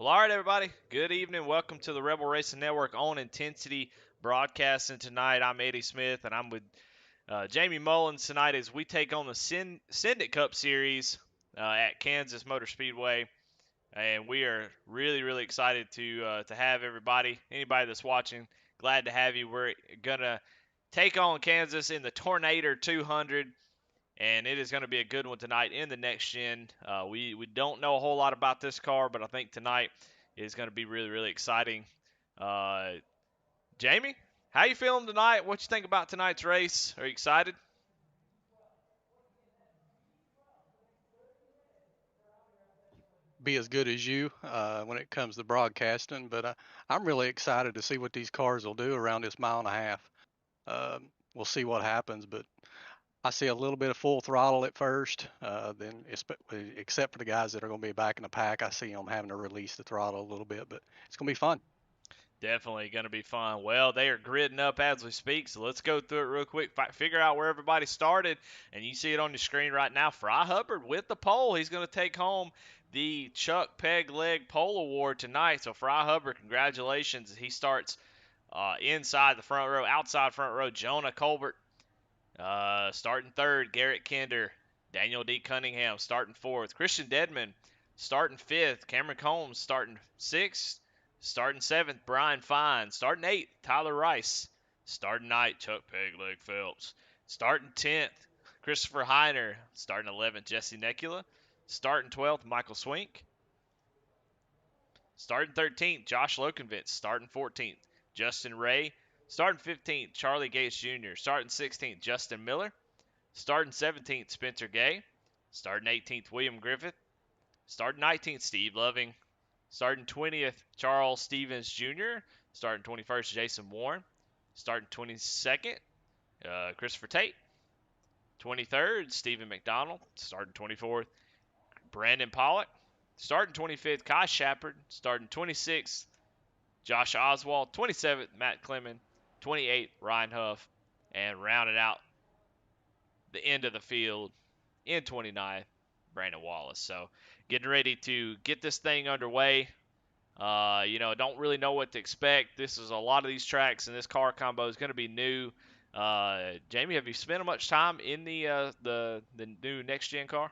Well, all right, everybody. Good evening. Welcome to the Rebel Racing Network on Intensity broadcasting tonight. I'm Eddie Smith, and I'm with Jamie Mullins tonight as we take on the Syndic Cup Series at Kansas Motor Speedway. And we are really, really excited to have everybody, anybody that's watching, glad to have you. We're gonna take on Kansas in the Tornader 200, and it is going to be a good one tonight in the next gen. We don't know a whole lot about this car, but I think tonight is going to be really, really exciting. Uh, Jamie, how you feeling tonight? What you think about tonight's race? Are you excited? Be as good as you when it comes to broadcasting, but I'm really excited to see what these cars will do around this mile and a half. We'll see what happens, but I see a little bit of full throttle at first. Then, except for the guys that are going to be back in the pack, I see them having to release the throttle a little bit, but it's going to be fun. Definitely going to be fun. Well, they are gridding up as we speak, so let's go through it real quick. Figure out where everybody started, and you see it on your screen right now. Fry Hubbard with the pole. He's going to take home the Chuck Peg Leg Pole Award tonight. So, Fry Hubbard, congratulations. He starts inside the front row, outside front row. Jonah Colbert starting third. Garrett Kinder. Daniel D. Cunningham starting fourth. Christian Dedman starting fifth. Cameron Combs starting sixth. Starting seventh, Brian Fine. Starting eighth, Tyler Rice. Starting ninth, Chuck Pegleg Phelps. Starting 10th, Christopher Heiner. Starting 11th, Jesse Necula. Starting 12th, Michael Swink. Starting 13th, Josh Lokenvitz. Starting 14th, Justin Ray. Starting 15th, Charlie Gates Jr. Starting 16th, Justin Miller. Starting 17th, Spencer Gay. Starting 18th, William Griffith. Starting 19th, Steve Loving. Starting 20th, Charles Stevens Jr. Starting 21st, Jason Warren. Starting 22nd, Christopher Tate. 23rd, Stephen McDonald. Starting 24th, Brandon Pollock. Starting 25th, Kai Shepard. Starting 26th, Josh Oswald. 27th, Matt Clemens. 28th, Ryan Huff. And rounded out the end of the field in 29th, Brandon Wallace. So getting ready to get this thing underway. Don't really know what to expect. This is a lot of these tracks, and this car combo is going to be new. Jamie, have you spent much time in the new next gen car?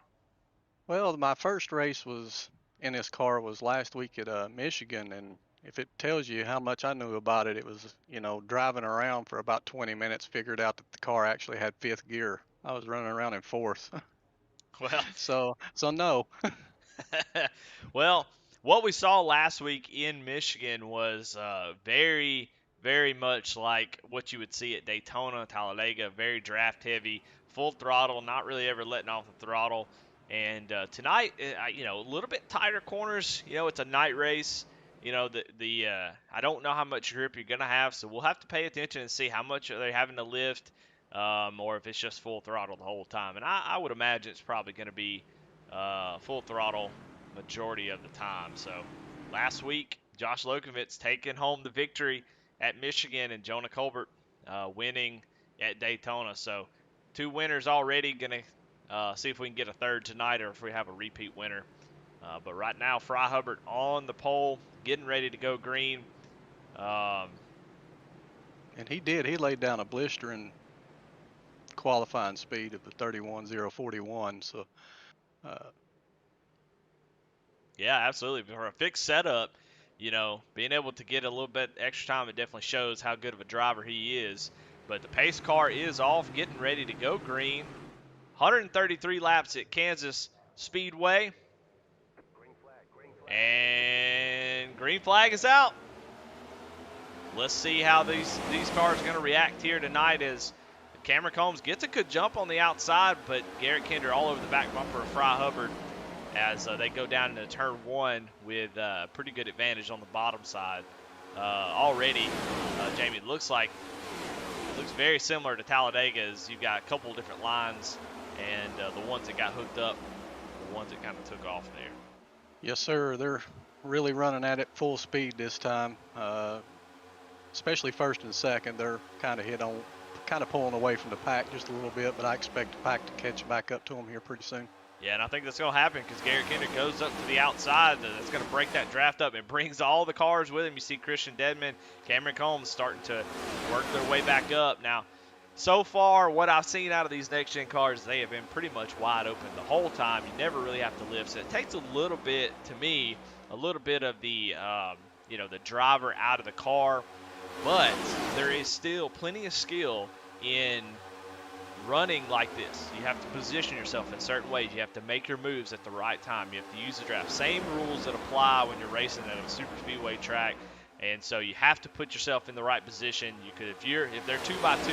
Well, my first race was in this car was last week at Michigan, and if it tells you how much I knew about it, it was, driving around for about 20 minutes, figured out that the car actually had fifth gear. I was running around in fourth. Well, So no. well, what we saw last week in Michigan was very, very much like what you would see at Daytona, Talladega. Very draft heavy, full throttle, not really ever letting off the throttle. And tonight, a little bit tighter corners. It's a night race. I don't know how much grip you're gonna have, so we'll have to pay attention and see how much are they having to lift, or if it's just full throttle the whole time. And I would imagine it's probably going to be full throttle majority of the time. So last week, Josh Lokovitz taking home the victory at Michigan, and Jonah Colbert winning at Daytona. So two winners already. Going to see if we can get a third tonight or if we have a repeat winner. But right now, Fry Hubbard on the pole, getting ready to go green. Um, And he did. He laid down a blistering qualifying speed of the 31.041. So, uh, Yeah, absolutely. For a fixed setup, being able to get a little bit extra time, it definitely shows how good of a driver he is. But the pace car is off, getting ready to go green. 133 laps at Kansas Speedway. And green flag is out. Let's see how these cars are going to react here tonight as Cameron Combs gets a good jump on the outside, but Garrett Kinder all over the back bumper of Fry Hubbard as they go down into turn one with pretty good advantage on the bottom side. Already, Jamie, it looks very similar to Talladega as you've got a couple different lines, and the ones that got hooked up, the ones that kind of took off there. yes, sir. They're really running at it full speed this time. Especially first and second, they're kind of pulling away from the pack just a little bit, but I expect the pack to catch back up to them here pretty soon. Yeah, and I think that's going to happen because Garrett Kendrick goes up to the outside. That's going to break that draft up and brings all the cars with him. You see Christian Dedman, Cameron Combs starting to work their way back up. Now, so far, what I've seen out of these next-gen cars, they have been pretty much wide open the whole time. You never really have to lift. So it takes a little bit, to me, a little bit of the, the driver out of the car. But there is still plenty of skill in running like this. You have to position yourself in certain ways. You have to make your moves at the right time. You have to use the draft. Same rules that apply when you're racing at a super speedway track. And so you have to put yourself in the right position. You could, if they're 2x2,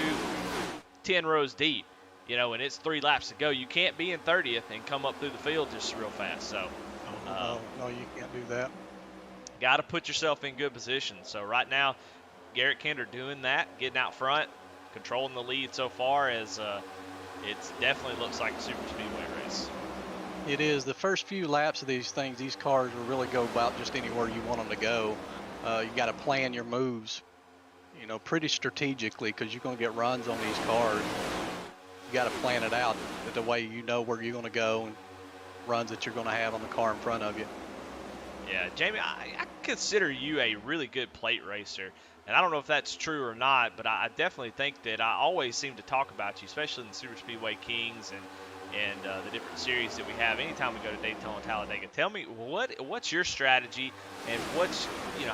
10 rows deep, and it's 3 laps to go, you can't be in 30th and come up through the field just real fast. So, no, you can't do that. Got to put yourself in good position. So right now, Garrett Kendrick doing that, getting out front, controlling the lead so far, as it definitely looks like a super speedway race. It is. The first few laps of these things, these cars will really go about just anywhere you want them to go. You got to plan your moves, pretty strategically, because you're going to get runs on these cars. You got to plan it out the way you know where you're going to go and runs that you're going to have on the car in front of you. Yeah, Jamie, I consider you a really good plate racer. And I don't know if that's true or not, but I definitely think that I always seem to talk about you, especially in the Super Speedway Kings and the different series that we have. Anytime we go to Daytona, Talladega, tell me what's your strategy and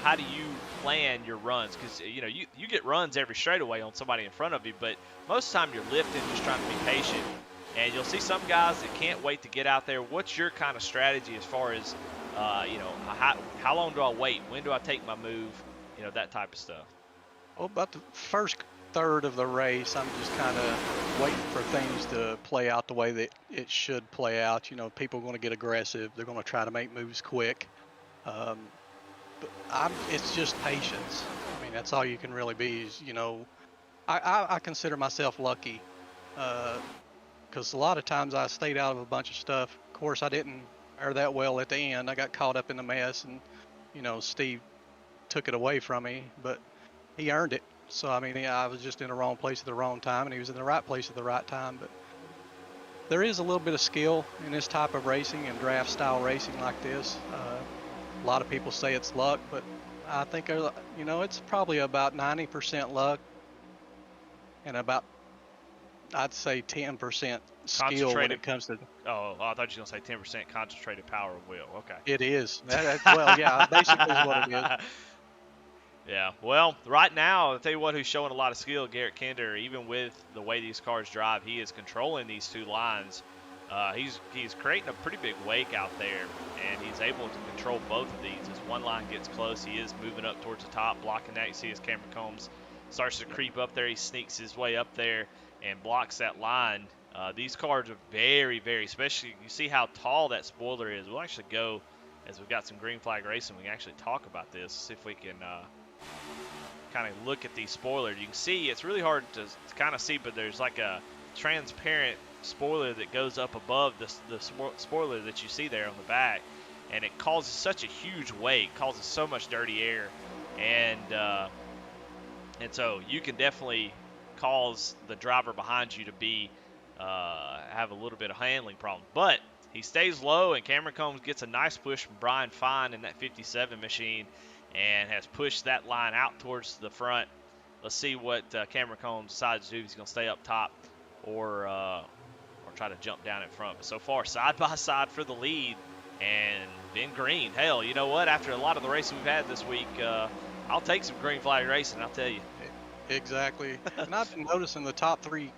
how do you plan your runs? Because you get runs every straightaway on somebody in front of you, but most of the time you're lifting, just trying to be patient. And you'll see some guys that can't wait to get out there. What's your kind of strategy as far as how long do I wait? When do I take my move? That type of stuff. Well, about the first third of the race, I'm just kind of waiting for things to play out the way that it should play out. People are going to get aggressive. They're going to try to make moves quick. But it's just patience. I mean, that's all you can really be is, I consider myself lucky because a lot of times I stayed out of a bunch of stuff. Of course, I didn't fare that well at the end. I got caught up in the mess, and, Steve took it away from me, but he earned it. So, I mean, I was just in the wrong place at the wrong time, and he was in the right place at the right time. But there is a little bit of skill in this type of racing and draft style racing like this. A lot of people say it's luck, but I think, it's probably about 90% luck and about, I'd say, 10% skill when it comes to. Oh, I thought you were going to say 10% concentrated power of will. Okay. It is. Well, yeah, basically is what it is. Yeah, well, right now, I'll tell you what, who's showing a lot of skill, Garrett Kendrick. Even with the way these cars drive, he is controlling these 2 lines. He's creating a pretty big wake out there, and he's able to control both of these. As one line gets close, he is moving up towards the top, blocking that. You see as Cameron Combs starts to creep up there, he sneaks his way up there and blocks that line. These cars are very, very, especially you see how tall that spoiler is. We'll actually go, as we've got some green flag racing, we can actually talk about this, see if we can kind of look at these spoilers. You can see it's really hard to kind of see, but there's like a transparent spoiler that goes up above the spoiler that you see there on the back, and it causes such a huge wake, causes so much dirty air, and so you can definitely cause the driver behind you to be have a little bit of handling problem. But he stays low, and Cameron Combs gets a nice push from Brian Fine in that 57 machine and has pushed that line out towards the front. Let's see what Cameron Combs decides to do. He's going to stay up top or try to jump down in front. But so far, side by side for the lead, and Ben Green. Hell, you know what? After a lot of the racing we've had this week, I'll take some green flag racing, I'll tell you. Exactly. And I've been noticing the top three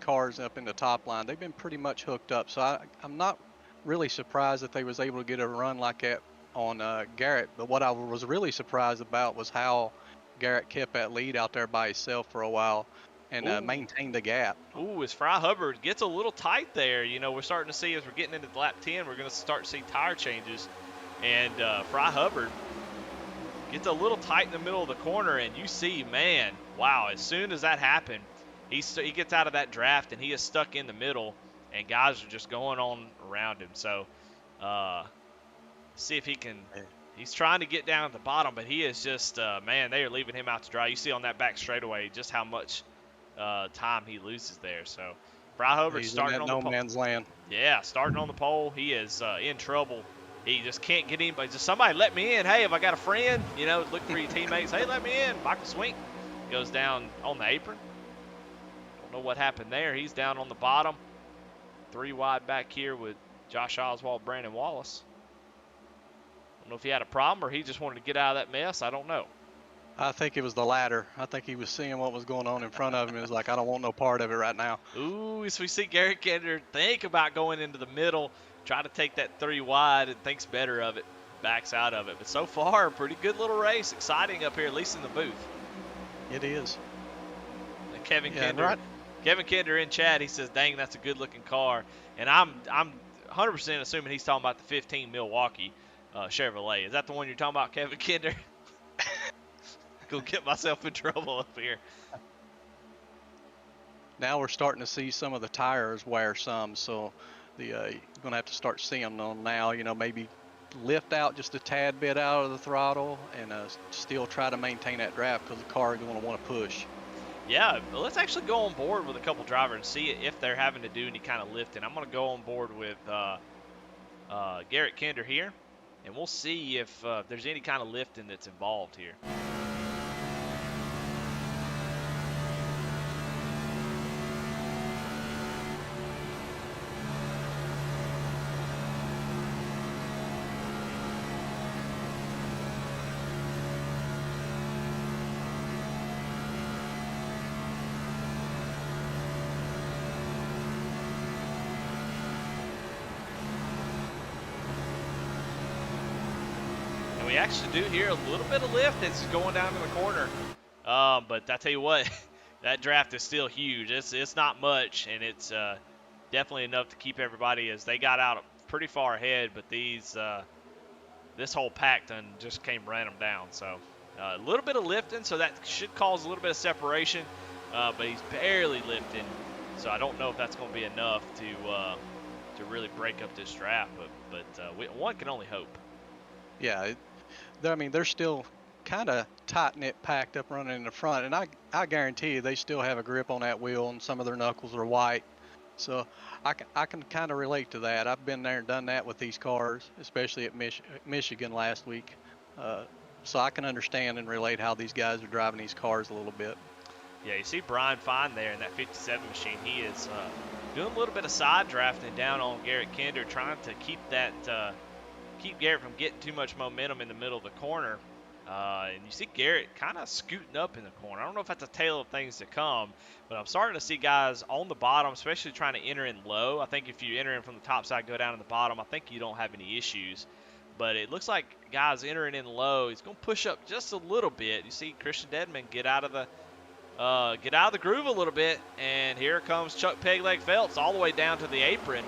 cars up in the top line, they've been pretty much hooked up. So I'm not really surprised that they was able to get a run like that on Garrett. But what I was really surprised about was how Garrett kept that lead out there by himself for a while and maintained the gap. Ooh, as Fry Hubbard gets a little tight there, we're starting to see as we're getting into lap 10, we're going to start to see tire changes. And Fry Hubbard gets a little tight in the middle of the corner, and you see, man, wow, as soon as that happened, he gets out of that draft, and he is stuck in the middle, and guys are just going on around him. So see if he can – he's trying to get down at the bottom, but he is just man, they are leaving him out to dry. You see on that back straightaway just how much time he loses there. So Fry Hubbard's He's in starting that on the no pole. man's land. Yeah, starting on the pole. He is in trouble. He just can't get anybody. Just somebody let me in. Hey, if I got a friend, look for your teammates. Hey, let me in. Michael Swink goes down on the apron. Don't know what happened there. He's down on the bottom. 3 wide back here with Josh Oswald, Brandon Wallace. Don't know if he had a problem or he just wanted to get out of that mess. I don't know. I think it was the latter. I think he was seeing what was going on in front of him. He was like, I don't want no part of it right now. Ooh, so we see Garrett Kender think about going into the middle, try to take that 3 wide, and thinks better of it, backs out of it. But so far, pretty good little race, exciting up here, at least in the booth. It is. And Kevin Yeah, Kender, right. Kevin Kender in chat, he says, "Dang, that's a good-looking car." And I'm 100% assuming he's talking about the 15 Milwaukee Chevrolet. Is that the one you're talking about, Kevin Kender? Go get myself in trouble up here. Now we're starting to see some of the tires wear some, so you're going to have to start seeing them now. Maybe lift out just a tad bit out of the throttle and still try to maintain that draft because the car is going to want to push. Yeah, let's actually go on board with a couple drivers and see if they're having to do any kind of lifting. I'm going to go on board with Garrett Kender here, and we'll see if there's any kind of lifting that's involved here. We actually do hear a little bit of lift as he's going down to the corner. But I tell you what, that draft is still huge. It's not much, and it's definitely enough to keep everybody as they got out pretty far ahead. But this whole pack done just came ran them down. So a little bit of lifting, so that should cause a little bit of separation. But he's barely lifting, so I don't know if that's going to be enough to really break up this draft. But one can only hope. Yeah, they're still kind of tight-knit packed up running in the front, and I guarantee you they still have a grip on that wheel, and some of their knuckles are white. So I can kind of relate to that. I've been there and done that with these cars, especially at Michigan last week. So I can understand and relate how these guys are driving these cars a little bit. Yeah, you see Brian Fine there in that 57 machine. He is doing a little bit of side drafting down on Garrett Kender, trying to keep Garrett from getting too much momentum in the middle of the corner. And you see Garrett kind of scooting up in the corner. I don't know if that's a tale of things to come, but I'm starting to see guys on the bottom, especially trying to enter in low. I think if you enter in from the top side, go down to the bottom, I think you don't have any issues. But it looks like guys entering in low. He's going to push up just a little bit. You see Christian Dedman get out of the groove a little bit, and here comes Chuck Pegleg Phelps all the way down to the apron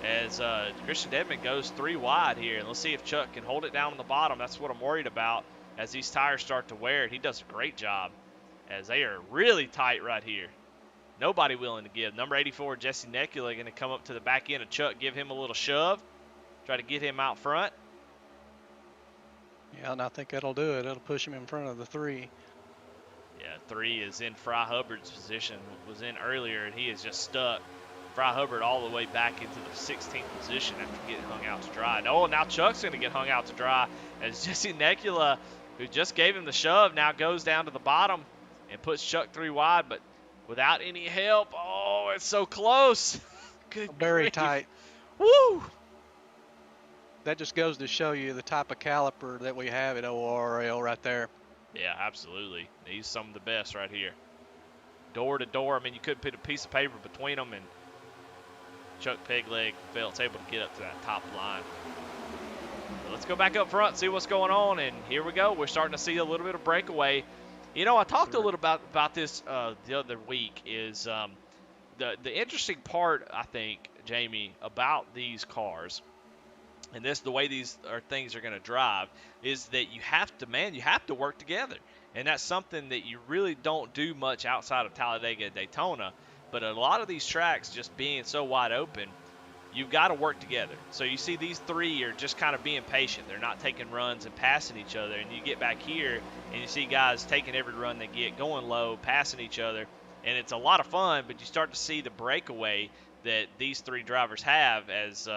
as Christian Dedman goes 3 wide here. And let's see if Chuck can hold it down on the bottom. That's what I'm worried about as these tires start to wear. He does a great job as they are really tight right here. Nobody willing to give. Number 84, Jesse Necula, going to come up to the back end of Chuck, give him a little shove, try to get him out front. Yeah, and I think that'll do it. It'll push him in front of the 3. Yeah, 3 is in Fry Hubbard's position, was in earlier, and he is just stuck. Fry Hubbard all the way back into the 16th position after getting hung out to dry. Oh, now Chuck's going to get hung out to dry as Jesse Necula, who just gave him the shove, now goes down to the bottom and puts Chuck 3 wide, but without any help. Oh, it's so close. Good Very grief. tight. Woo! That just goes to show you the type of caliper that we have at ORRL right there. Yeah, absolutely. He's some of the best right here. Door to door. I mean, you could put a piece of paper between them, and Chuck Pegleg Phelps able to get up to that top line. But let's go back up front, see what's going on, and here we go. We're starting to see a little bit of breakaway. I talked a little about this the other week. Is the interesting part, I think, Jamie, about these cars, and the way these things are going to drive, is that you have to work together. And that's something that you really don't do much outside of Talladega and Daytona. But a lot of these tracks just being so wide open, you've got to work together. So you see these 3 are just kind of being patient. They're not taking runs and passing each other. And you get back here and you see guys taking every run they get, going low, passing each other. and it's a lot of fun. But you start to see the breakaway that these three drivers have. As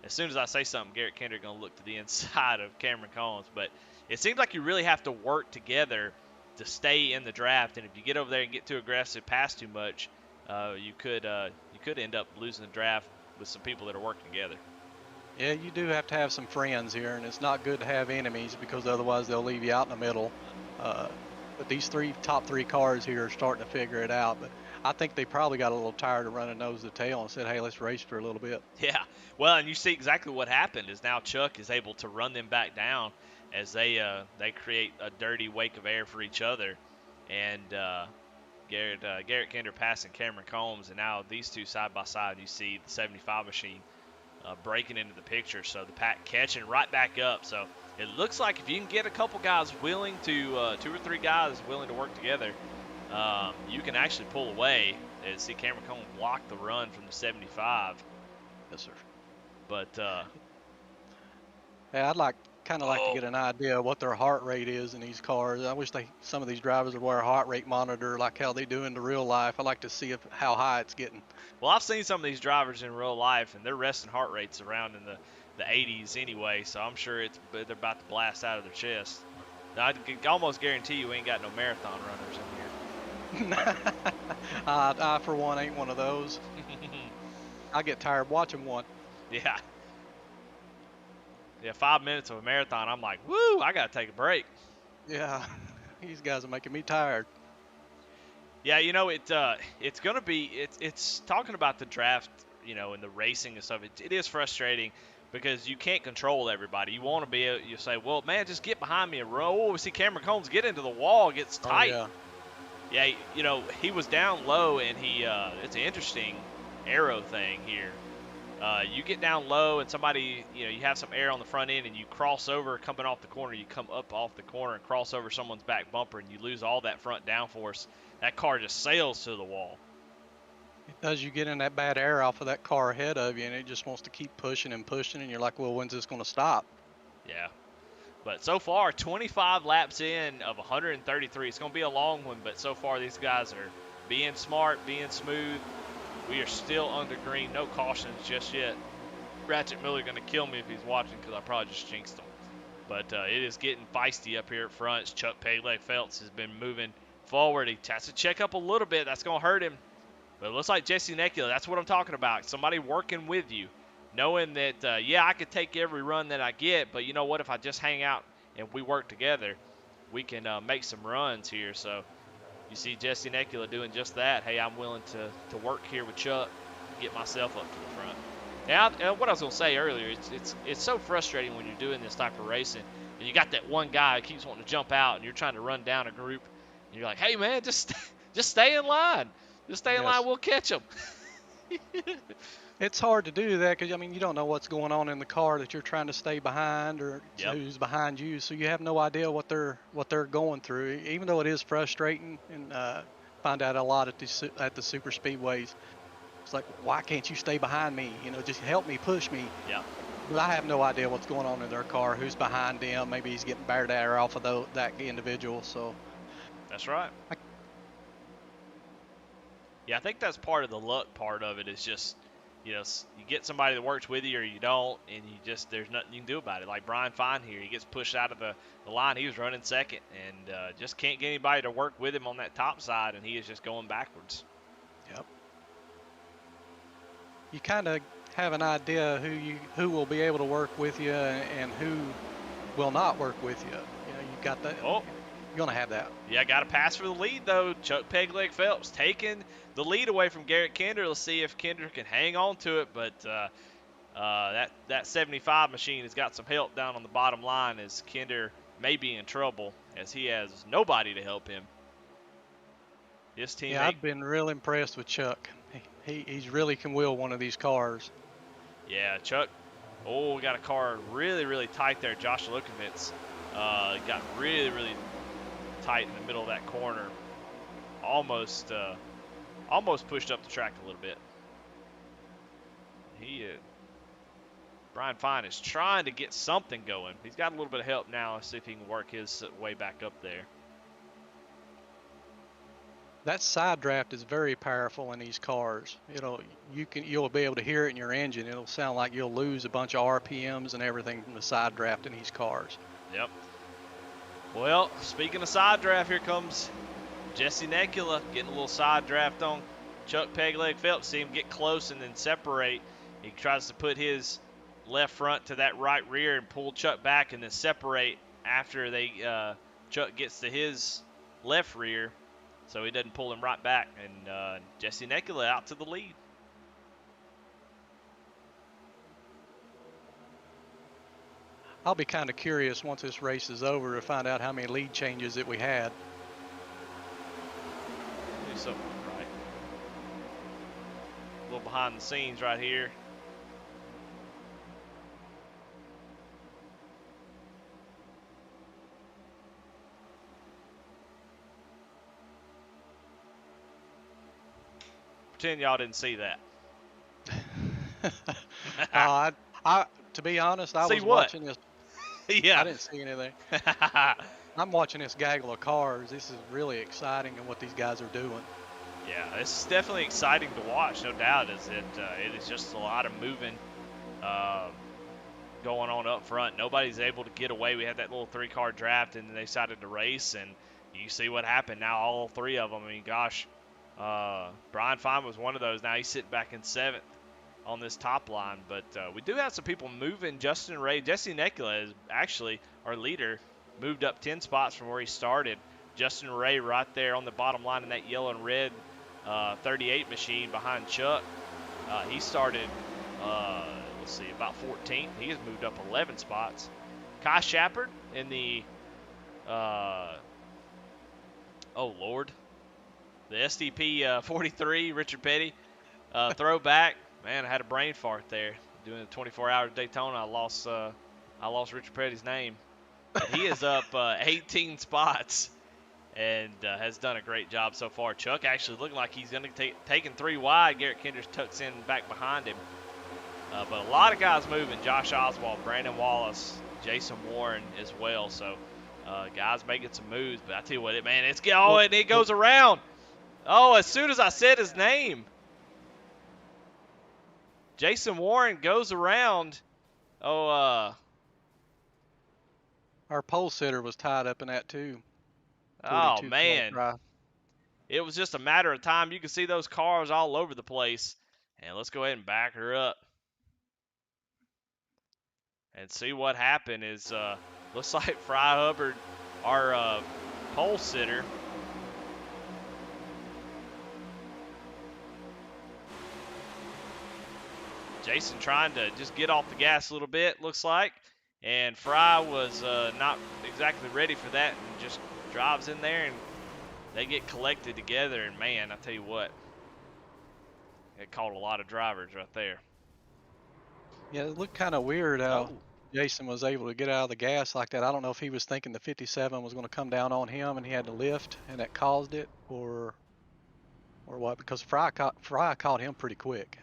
soon as I say something, Garrett Kendrick gonna look to the inside of Cameron Collins. But it seems like you really have to work together to stay in the draft. And if you get over there and get too aggressive, pass too much, you could end up losing the draft with some people that are working together. Yeah, you do have to have some friends here, and it's not good to have enemies because otherwise they'll leave you out in the middle. Uh, but these top three cars here are starting to figure it out. But I think they probably got a little tired of running nose to tail and said, "Hey, let's race for a little bit." Yeah, well, and you see exactly what happened is now Chuck is able to run them back down as they create a dirty wake of air for each other, and Garrett Kinder passing Cameron Combs, and now these two side by side. You see the 75 machine breaking into the picture, so the pack catching right back up. So it looks like if you can get a couple guys willing to, 2 or 3 guys willing to work together, you can actually pull away. And see Cameron Combs block the run from the 75. Yes, sir. But Yeah, I'd kind of like to get an idea of what their heart rate is in these cars. I wish some of these drivers would wear a heart rate monitor like how they do in the real life. I'd like to see how high it's getting. well, I've seen some of these drivers in real life, and their resting heart rates around in the 80s anyway. So I'm sure they're about to blast out of their chest. Now, I can almost guarantee you ain't got no marathon runners in here. I, for one, ain't one of those. I get tired watching one. Yeah. Yeah, 5 minutes of a marathon, I'm like, woo, I got to take a break. Yeah, these guys are making me tired. Yeah, it's going to be, it's talking about the draft, and the racing and stuff. It is frustrating because you can't control everybody. You want to be able, you say, well, man, just get behind me and roll. We see Cameron Combs get into the wall, gets tight. Oh, yeah. Yeah, he was down low, and it's an interesting arrow thing here. You get down low, and somebody, you have some air on the front end, and you cross over coming off the corner. You come up off the corner and cross over someone's back bumper, and you lose all that front downforce. That car just sails to the wall. It does. You get in that bad air off of that car ahead of you, and it just wants to keep pushing and pushing, and you're like, well, when's this going to stop? Yeah. But so far, 25 laps in of 133. It's going to be a long one, but so far these guys are being smart, being smooth. We are still under green. No cautions just yet. Ratchet Miller going to kill me if he's watching because I probably just jinxed him. But it is getting feisty up here at front. Chuck Pegleg Phelps has been moving forward. He has to check up a little bit. That's going to hurt him. But it looks like Jesse Necula. That's what I'm talking about. Somebody working with you. Knowing that, I could take every run that I get, but you know what? If I just hang out and we work together, we can make some runs here. So you see Jesse Necula doing just that. Hey, I'm willing to work here with Chuck, get myself up to the front. Now, what I was going to say earlier, it's so frustrating when you're doing this type of racing, and you got that one guy who keeps wanting to jump out, and you're trying to run down a group, and you're like, hey, man, just stay in line. Just stay in line, we'll catch them. It's hard to do that because, you don't know what's going on in the car that you're trying to stay behind or who's behind you, so you have no idea what they're going through. Even though it is frustrating, and find out a lot at the super speedways. It's like, why can't you stay behind me? Just help me, push me. Yeah. But I have no idea what's going on in their car, who's behind them. Maybe he's getting bad air off of that individual. So. That's right. Yeah, I think that's part of the luck part of it is just, you get somebody that works with you or you don't, and there's nothing you can do about it. Like Brian Fine here, he gets pushed out of the line. He was running second and just can't get anybody to work with him on that top side, and he is just going backwards. Yep. You kind of have an idea who will be able to work with you and who will not work with you. You got that. Oh. You're going to have that. Yeah, got to pass for the lead, though. Chuck Pegleg Phelps taking the lead away from Garrett Kinder. Let's see if Kinder can hang on to it, but that 75 machine has got some help down on the bottom line as Kinder may be in trouble as he has nobody to help him. His teammate. Yeah, I've been real impressed with Chuck. He's really can wheel one of these cars. Yeah, Chuck. Oh, we got a car really, really tight there. Josh Lukovitz got really, really tight in the middle of that corner. Almost pushed up the track a little bit. Brian Fine is trying to get something going. He's got a little bit of help now. Let's see if he can work his way back up there. That side draft is very powerful in these cars. You'll be able to hear it in your engine. It'll sound like you'll lose a bunch of RPMs and everything from the side draft in these cars. Yep. Well, speaking of side draft, here comes Jesse Necula getting a little side draft on Chuck Pegleg Phelps. See him get close and then separate. He tries to put his left front to that right rear and pull Chuck back and then separate after Chuck gets to his left rear, so he doesn't pull him right back. And Jesse Necula out to the lead. I'll be kind of curious once this race is over to find out how many lead changes that we had. Do something right. A little behind the scenes right here. Pretend y'all didn't see that. To be honest, I See was what? watching this. Yeah. I didn't see anything. I'm watching this gaggle of cars. This is really exciting and what these guys are doing. Yeah, it's definitely exciting to watch, no doubt. It is just a lot of moving going on up front. Nobody's able to get away. We had that little 3-car draft, and then they decided to race, and you see what happened. Now all 3 of them. I mean, gosh, Brian Fine was one of those. Now he's sitting back in 7th on this top line, but we do have some people moving. Justin Ray, Jesse Necula is actually our leader, moved up 10 spots from where he started. Justin Ray right there on the bottom line in that yellow and red 38 machine behind Chuck. He started, let's see, about 14th. He has moved up 11 spots. Kai Shepard in the, oh Lord, the SDP 43, Richard Petty throwback. Man, I had a brain fart there. Doing the 24-hour Daytona, I lost Richard Petty's name. But he is up 18 spots and has done a great job so far. Chuck actually looking like he's going to taking 3 wide. Garrett Kendrick tucks in back behind him. But a lot of guys moving. Josh Oswald, Brandon Wallace, Jason Warren as well. So guys making some moves. But I tell you what, and it goes around. Oh, as soon as I said his name, Jason Warren goes around. Our pole sitter was tied up in that too. Oh, man. It was just a matter of time. You can see those cars all over the place. And let's go ahead and back her up and see what happened. Looks like Fry Hubbard, our pole sitter, Jason trying to just get off the gas a little bit, looks like. And Fry was not exactly ready for that and just drives in there and they get collected together. And, man, I tell you what, it caught a lot of drivers right there. Yeah, it looked kind of weird how Jason was able to get out of the gas like that. I don't know if he was thinking the 57 was going to come down on him and he had to lift and that caused it or what, because Fry caught him pretty quick.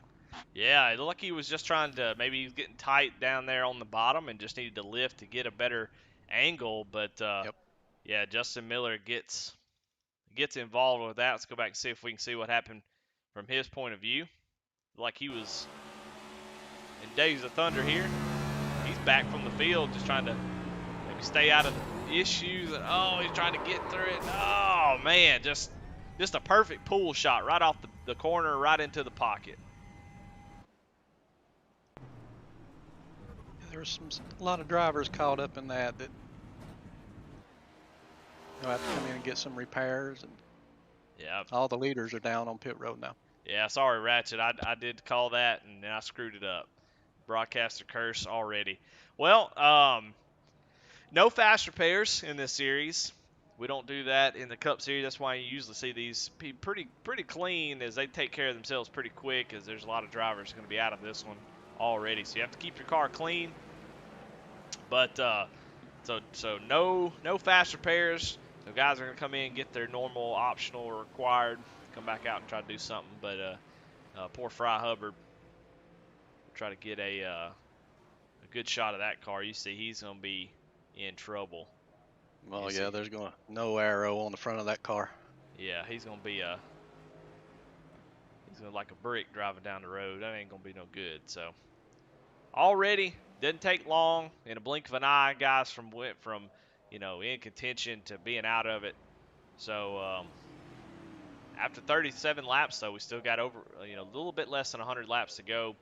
Yeah, it looked like he was just trying to, maybe he was getting tight down there on the bottom and just needed to lift to get a better angle. But, Yep. yeah, Justin Miller gets involved with that. Let's go back and see if we can see what happened from his point of view. Like he was in Days of Thunder here. He's back from the field just trying to maybe stay out of the issues. And, he's trying to get through it. Oh, man, just a perfect pull shot right off the corner, right into the pocket. There was a lot of drivers caught up in that you'll have to come in and get some repairs. And yeah, all the leaders are down on pit road now. Yeah, sorry, Ratchet. I did call that, and then I screwed it up. Broadcaster curse already. Well, no fast repairs in this series. We don't do that in the Cup Series. That's why you usually see these pretty clean, as they take care of themselves pretty quick, as there's a lot of drivers going to be out of this one already. So you have to keep your car clean. But so no fast repairs. So guys are going to come in and get their normal, optional, or required, come back out and try to do something. But poor Fry Hubbard will try to get a good shot of that car. You see he's going to be in trouble. Well, yeah, there's no arrow on the front of that car. Yeah, he's gonna be like a brick driving down the road. That ain't gonna be no good. So already didn't take long. In a blink of an eye, guys went from in contention to being out of it. So after 37 laps, though, we still got over a little bit less than 100 laps to go.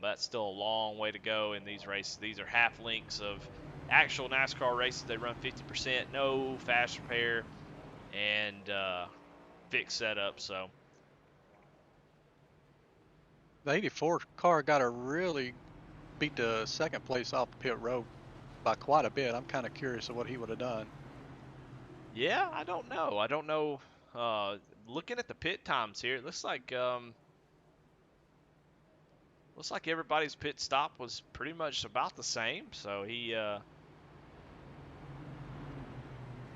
That's still a long way to go in these races. These are half links of actual NASCAR races. They run 50%, no fast repair, and fixed setup. So The 84 car got to really beat the second place off the pit road by quite a bit. I'm kind of curious of what he would have done. yeah, I don't know. I don't know. Looking at the pit times here, it looks like everybody's pit stop was pretty much about the same. So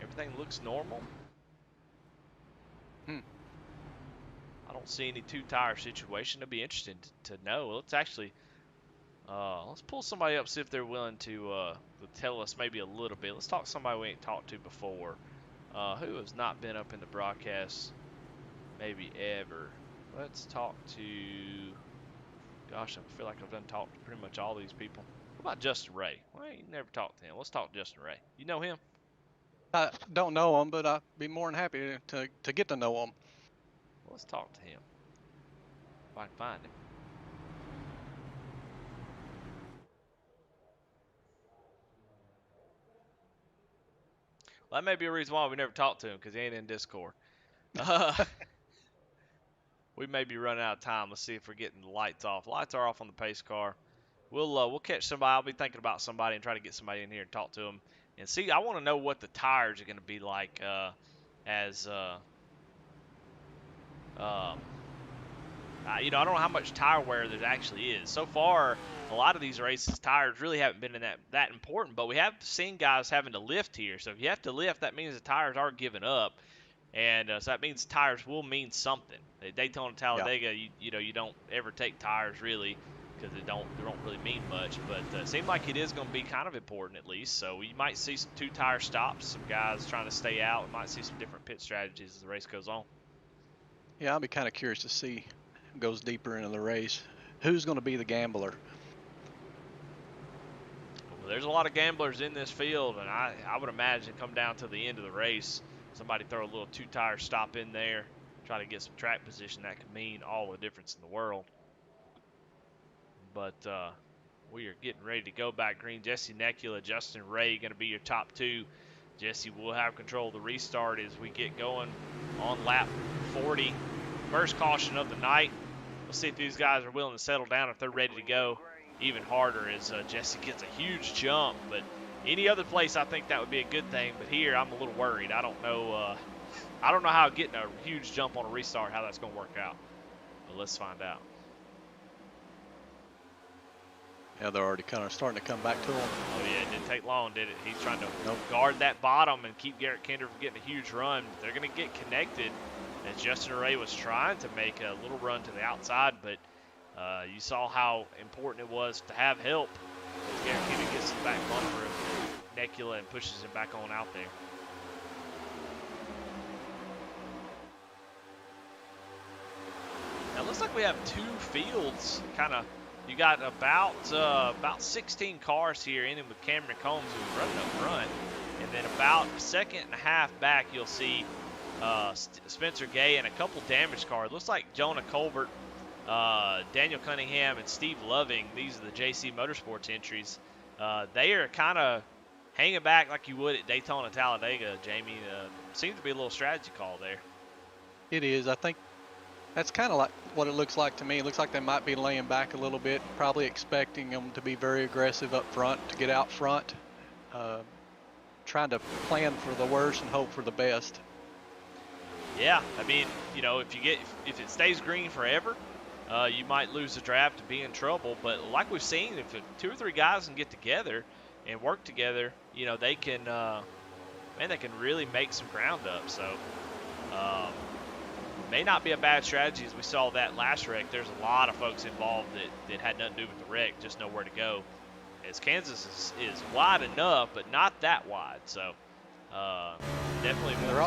everything looks normal. I don't see any two-tire situation. It'll be interesting to know. Let's actually let's pull somebody up, see if they're willing to tell us maybe a little bit. Let's talk to somebody we ain't talked to before, who has not been up in the broadcast maybe ever. Let's talk to. Gosh, I feel like I've done talked to pretty much all these people. What about Justin Ray? Well, you never talked to him. Let's talk to Justin Ray. You know him? I don't know him, but I'd be more than happy to get to know him. Well, let's talk to him. If I can find him. Well, that may be a reason why we never talked to him, because he ain't in Discord. We may be running out of time. Let's see if we're getting the lights off. Lights are off on the pace car. We'll catch somebody. I'll be thinking about somebody and try to get somebody in here and talk to them and see. I want to know what the tires are going to be like as I don't know how much tire wear there actually is. So far, a lot of these races, tires really haven't been that important, but we have seen guys having to lift here. So if you have to lift, that means the tires are giving up. And so that means tires will mean something. At Daytona, Talladega, yeah. You don't ever take tires really because they don't really mean much. But it seems like it is going to be kind of important at least. So you might see some two-tire stops, some guys trying to stay out. We might see some different pit strategies as the race goes on. Yeah, I'll be kind of curious to see who goes deeper into the race. Who's going to be the gambler? Well, there's a lot of gamblers in this field, and I would imagine come down to the end of the race, somebody throw a little two-tire stop in there, try to get some track position. That could mean all the difference in the world. But we are getting ready to go back green. Jesse Necula, Justin Ray going to be your top two. Jesse will have control of the restart as we get going on lap 40. First caution of the night. We'll see if these guys are willing to settle down, if they're ready to go even harder as Jesse gets a huge jump. But any other place, I think that would be a good thing. But here, I'm a little worried. I don't know how getting a huge jump on a restart, how that's going to work out. But let's find out. Yeah, they're already kind of starting to come back to him. Oh, yeah, it didn't take long, did it? He's trying to guard that bottom and keep Garrett Kinder from getting a huge run. They're going to get connected as Justin Ray was trying to make a little run to the outside, but you saw how important it was to have help. As Garrett Kinder gets the back bumper of Necula and pushes him back on out there. Now, it looks like we have two fields kind of. You got about 16 cars here in with Cameron Combs, who's running up front. And then about a second and a half back, you'll see Spencer Gay and a couple damaged cars. Looks like Jonah Colbert, Daniel Cunningham, and Steve Loving. These are the JC Motorsports entries. They are kind of hanging back like you would at Daytona Talladega, Jamie. Seems to be a little strategy call there. It is. I think that's kind of like what it looks like to me. It looks like they might be laying back a little bit, probably expecting them to be very aggressive up front, to get out front, trying to plan for the worst and hope for the best. Yeah, I mean, if it stays green forever, you might lose the draft and be in trouble. But like we've seen, if two or three guys can get together and work together, they can, they can really make some ground up. So, may not be a bad strategy as we saw that last wreck. There's a lot of folks involved that had nothing to do with the wreck, just know where to go. As Kansas is wide enough, but not that wide. So, definitely want to. Go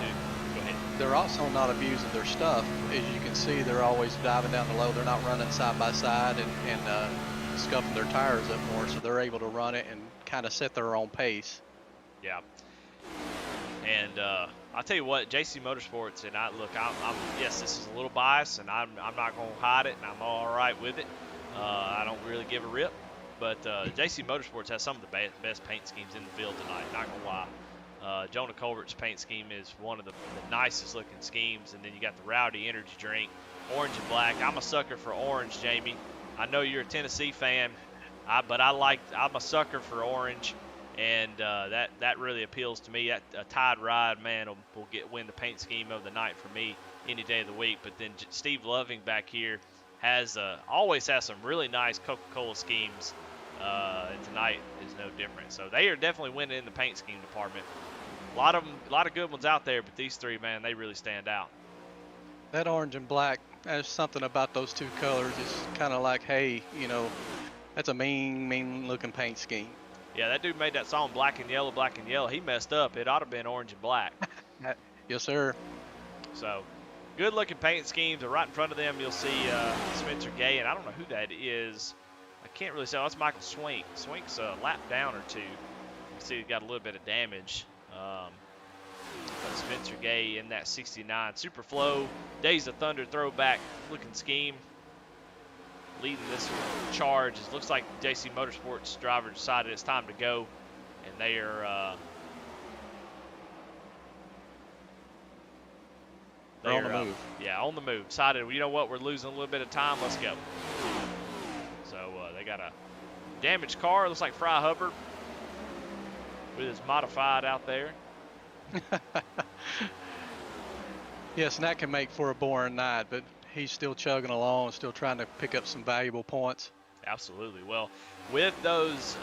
ahead. they're also not abusing their stuff. As you can see, they're always diving down the low. They're not running side by side and scuffing their tires up more, so they're able to run it and kind of set their own pace. Yeah. And I'll tell you what, JC Motorsports, and I'm yes, this is a little biased, and I'm not going to hide it, and I'm all right with it. I don't really give a rip, but JC Motorsports has some of the best paint schemes in the field tonight. Not gonna lie. Jonah Colbert's paint scheme is one of the nicest looking schemes, and then you got the Rowdy energy drink, orange and black. I'm a sucker for orange, Jamie. I know you're a Tennessee fan, but I'm a sucker for orange. And that really appeals to me. A Tide Ride, man, will win the paint scheme of the night for me any day of the week. But then Steve Loving back here always has some really nice Coca-Cola schemes. And tonight is no different. So they are definitely winning in the paint scheme department. A lot of good ones out there, but these three, man, they really stand out. That orange and black, there's something about those two colors. It's kind of like, hey, that's a mean looking paint scheme. Yeah, that dude made that song Black and Yellow, Black and Yellow. He messed up. It ought to have been orange and black. Yes, sir. So, good looking paint schemes. Right in front of them, you'll see Spencer Gay, and I don't know who that is. I can't really tell. That's Michael Swink. Swink's a lap down or two. You can see he got a little bit of damage. But Spencer Gay in that 69 Superflow Days of Thunder throwback looking scheme. Leading this charge. It looks like JC Motorsports driver decided it's time to go, and they are on the move. Yeah, on the move. Decided, well, you know what, we're losing a little bit of time. Let's go. So they got a damaged car. Looks like Fry Hubbard with his modified out there. Yes, and that can make for a boring night, but he's still chugging along, still trying to pick up some valuable points. Absolutely. Well, with those,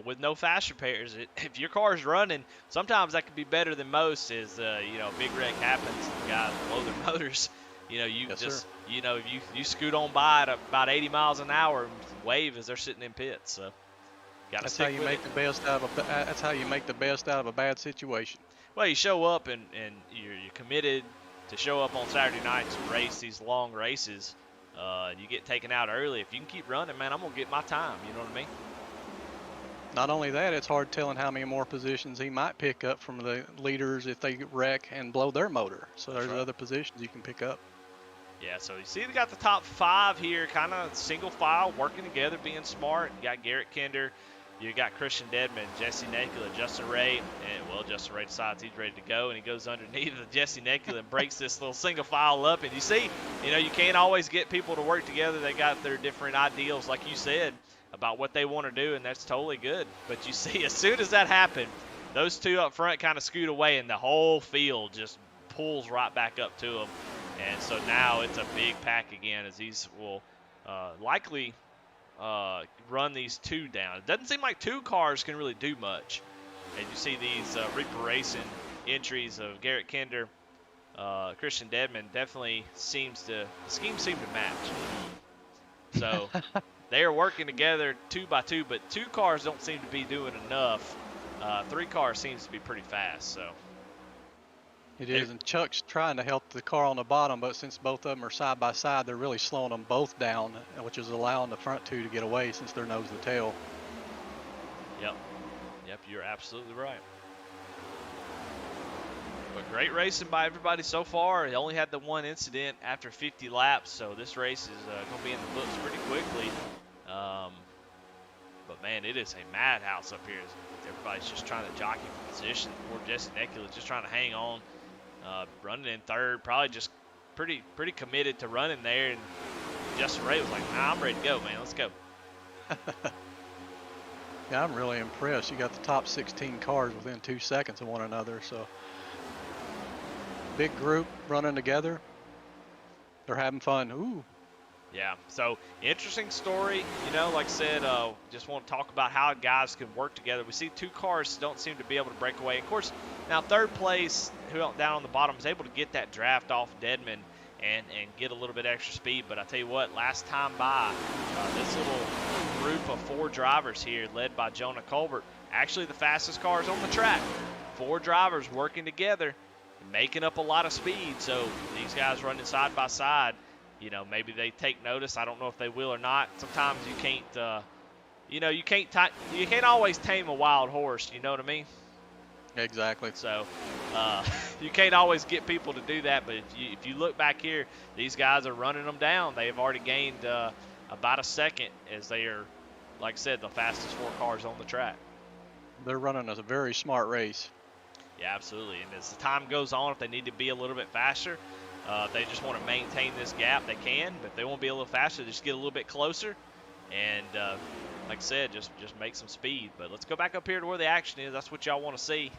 with no fast repairs, if your car's running, sometimes that could be better than most. Is a big wreck happens and the guys blow their motors. Yes, you scoot on by at about 80 miles an hour and wave as they're sitting in pits. So, that's how you make the best out of that's how you make the best out of a bad situation. Well, you show up and you're committed to show up on Saturday nights and race these long races. You get taken out early. If you can keep running, man, I'm going to get my time. You know what I mean? Not only that, it's hard telling how many more positions he might pick up from the leaders if they wreck and blow their motor. So there's other positions you can pick up. Yeah, so you see they got the top five here, kind of single file, working together, being smart. You got Garrett Kinder. You got Christian Dedman, Jesse Nekula, Justin Ray, and Justin Ray decides he's ready to go, and he goes underneath of Jesse Nekula and breaks this little single file up. And you see, you can't always get people to work together. They got their different ideals, like you said, about what they want to do, and that's totally good. But you see, as soon as that happened, those two up front kind of scoot away, and the whole field just pulls right back up to them. And so now it's a big pack again, as these will likely run these two down. It doesn't seem like two cars can really do much. And you see these Reaper Racing entries of Garrett Kinder, Christian Dedman definitely the schemes seem to match. So they are working together 2 by 2, but two cars don't seem to be doing enough. 3 cars seems to be pretty fast. So it is, and Chuck's trying to help the car on the bottom, but since both of them are side by side, they're really slowing them both down, which is allowing the front two to get away since they're nose to tail. Yep, you're absolutely right. But great racing by everybody so far. They only had the one incident after 50 laps, so this race is going to be in the books pretty quickly. But, man, it is a madhouse up here. Everybody's just trying to jockey for position. Poor Jesse Nekula just trying to hang on. Running in third, probably just pretty committed to running there. And Justin Ray was like, nah, I'm ready to go, man. Let's go. Yeah, I'm really impressed. You got the top 16 cars within 2 seconds of one another. So big group running together. They're having fun. Ooh. Yeah, so interesting story. Like I said, just want to talk about how guys can work together. We see 2 cars don't seem to be able to break away. Of course, now third place, who down on the bottom, is able to get that draft off Dedman and get a little bit extra speed. But I tell you what, last time by, this little group of 4 drivers here, led by Jonah Colbert, actually the fastest cars on the track. 4 drivers working together. making up a lot of speed. So these guys running side by side, you know, maybe they take notice. I don't know if they will or not. Sometimes you can't, you know, you can't always tame a wild horse. You know what I mean? Exactly. So you can't always get people to do that. But if you look back here, these guys are running them down. They have already gained about a second as they are, like I said, the fastest 4 cars on the track. They're running a very smart race. Yeah, absolutely. And as the time goes on, if they need to be a little bit faster, if they just want to maintain this gap, they can. But if they want to be a little faster, just get a little bit closer. And like I said, just make some speed. But let's go back up here to where the action is. That's what y'all want to see.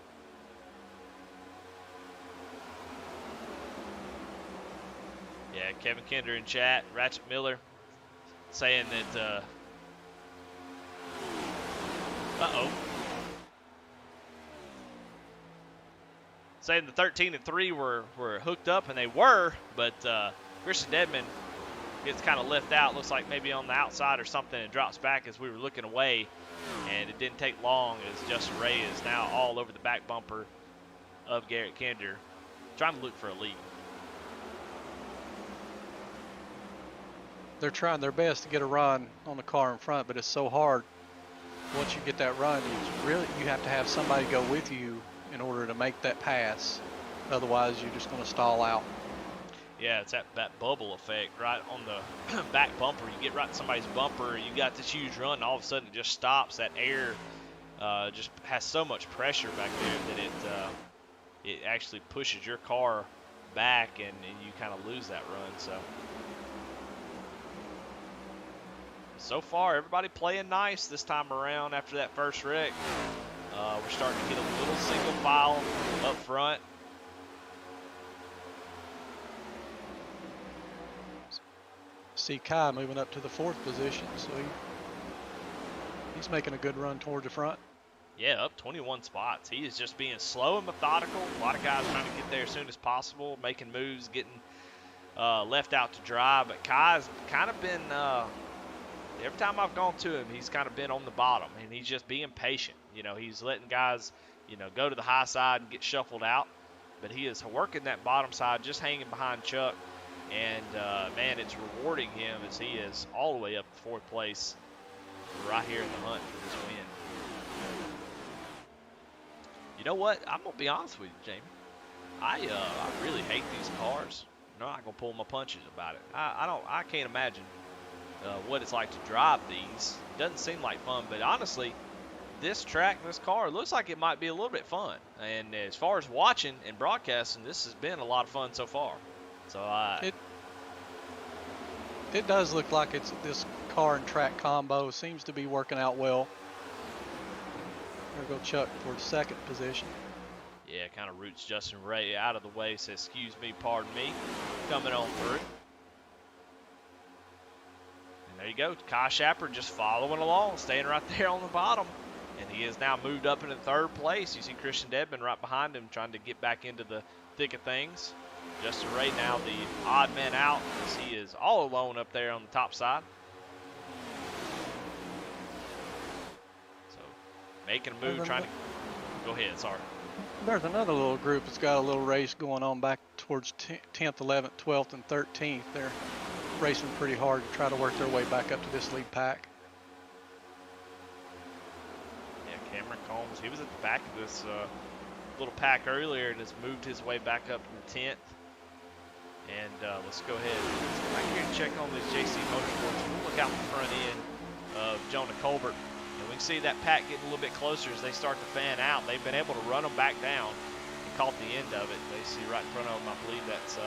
Yeah, Kevin Kinder in chat. Ratchet Miller saying that, saying the 13 and 3 were hooked up, and they were, but Christian Dedman gets kind of left out. Looks like maybe on the outside or something, and drops back as we were looking away. And it didn't take long as Justin Ray is now all over the back bumper of Garrett Kinder, trying to look for a lead. They're trying their best to get a run on the car in front, but it's so hard. Once you get that run, you have to have somebody go with you in order to make that pass. Otherwise, you're just going to stall out. Yeah, it's that bubble effect right on the back bumper. You get right in somebody's bumper, you got this huge run, and all of a sudden it just stops. That air just has so much pressure back there that it actually pushes your car back, and you kind of lose that run. So far, everybody playing nice this time around after that first wreck. We're starting to get a little single file up front. See Kai moving up to the 4th position, so he's making a good run toward the front. Yeah, up 21 spots. He is just being slow and methodical. A lot of guys trying to get there as soon as possible, making moves, getting left out to dry. But Kai's kind of been, every time I've gone to him, he's kind of been on the bottom, and he's just being patient. You know, he's letting guys, you know, go to the high side and get shuffled out. But he is working that bottom side, just hanging behind Chuck. And, man, it's rewarding him as he is all the way up to 4th place right here in the hunt for this win. You know what? I'm going to be honest with you, Jamie. I really hate these cars. I'm not going to pull my punches about it. I can't imagine what it's like to drive these. It doesn't seem like fun, but honestly, this track, this car, looks like it might be a little bit fun. And as far as watching and broadcasting, this has been a lot of fun so far. So it does look like it's this car and track combo seems to be working out well. There go Chuck for 2nd position. Yeah, kind of roots Justin Ray out of the way. Says, excuse me, pardon me, coming on through. And there you go. Kai Shapper just following along, staying right there on the bottom. And he has now moved up into 3rd place. You see Christian Dedman right behind him trying to get back into the thick of things. Justin Ray now the odd man out as he is all alone up there on the top side. So making a move, trying to go ahead. Sorry. There's another little group that's got a little race going on back towards 10th, 11th, 12th, and 13th. They're racing pretty hard to try to work their way back up to this lead pack. Yeah, Cameron Combs, he was at the back of this little pack earlier and has moved his way back up to the 10th. And let's go ahead. Let's go back here and check on this JC Motorsports. We'll look out the front end of Jonah Colbert. And we can see that pack getting a little bit closer as they start to fan out. They've been able to run them back down and caught the end of it. They see right in front of them, I believe that's, I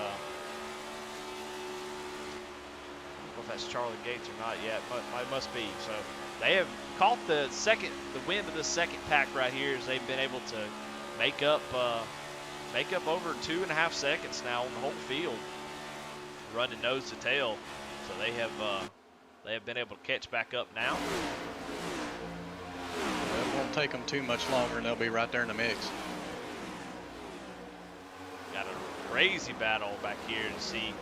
don't know if that's Charlie Gates or not yet, but it must be. So they have caught the wind of the 2nd pack right here as they've been able to make up over 2.5 seconds now on the whole field, running nose to tail. So they have been able to catch back up now. It won't take them too much longer, and they'll be right there in the mix. Got a crazy battle back here to see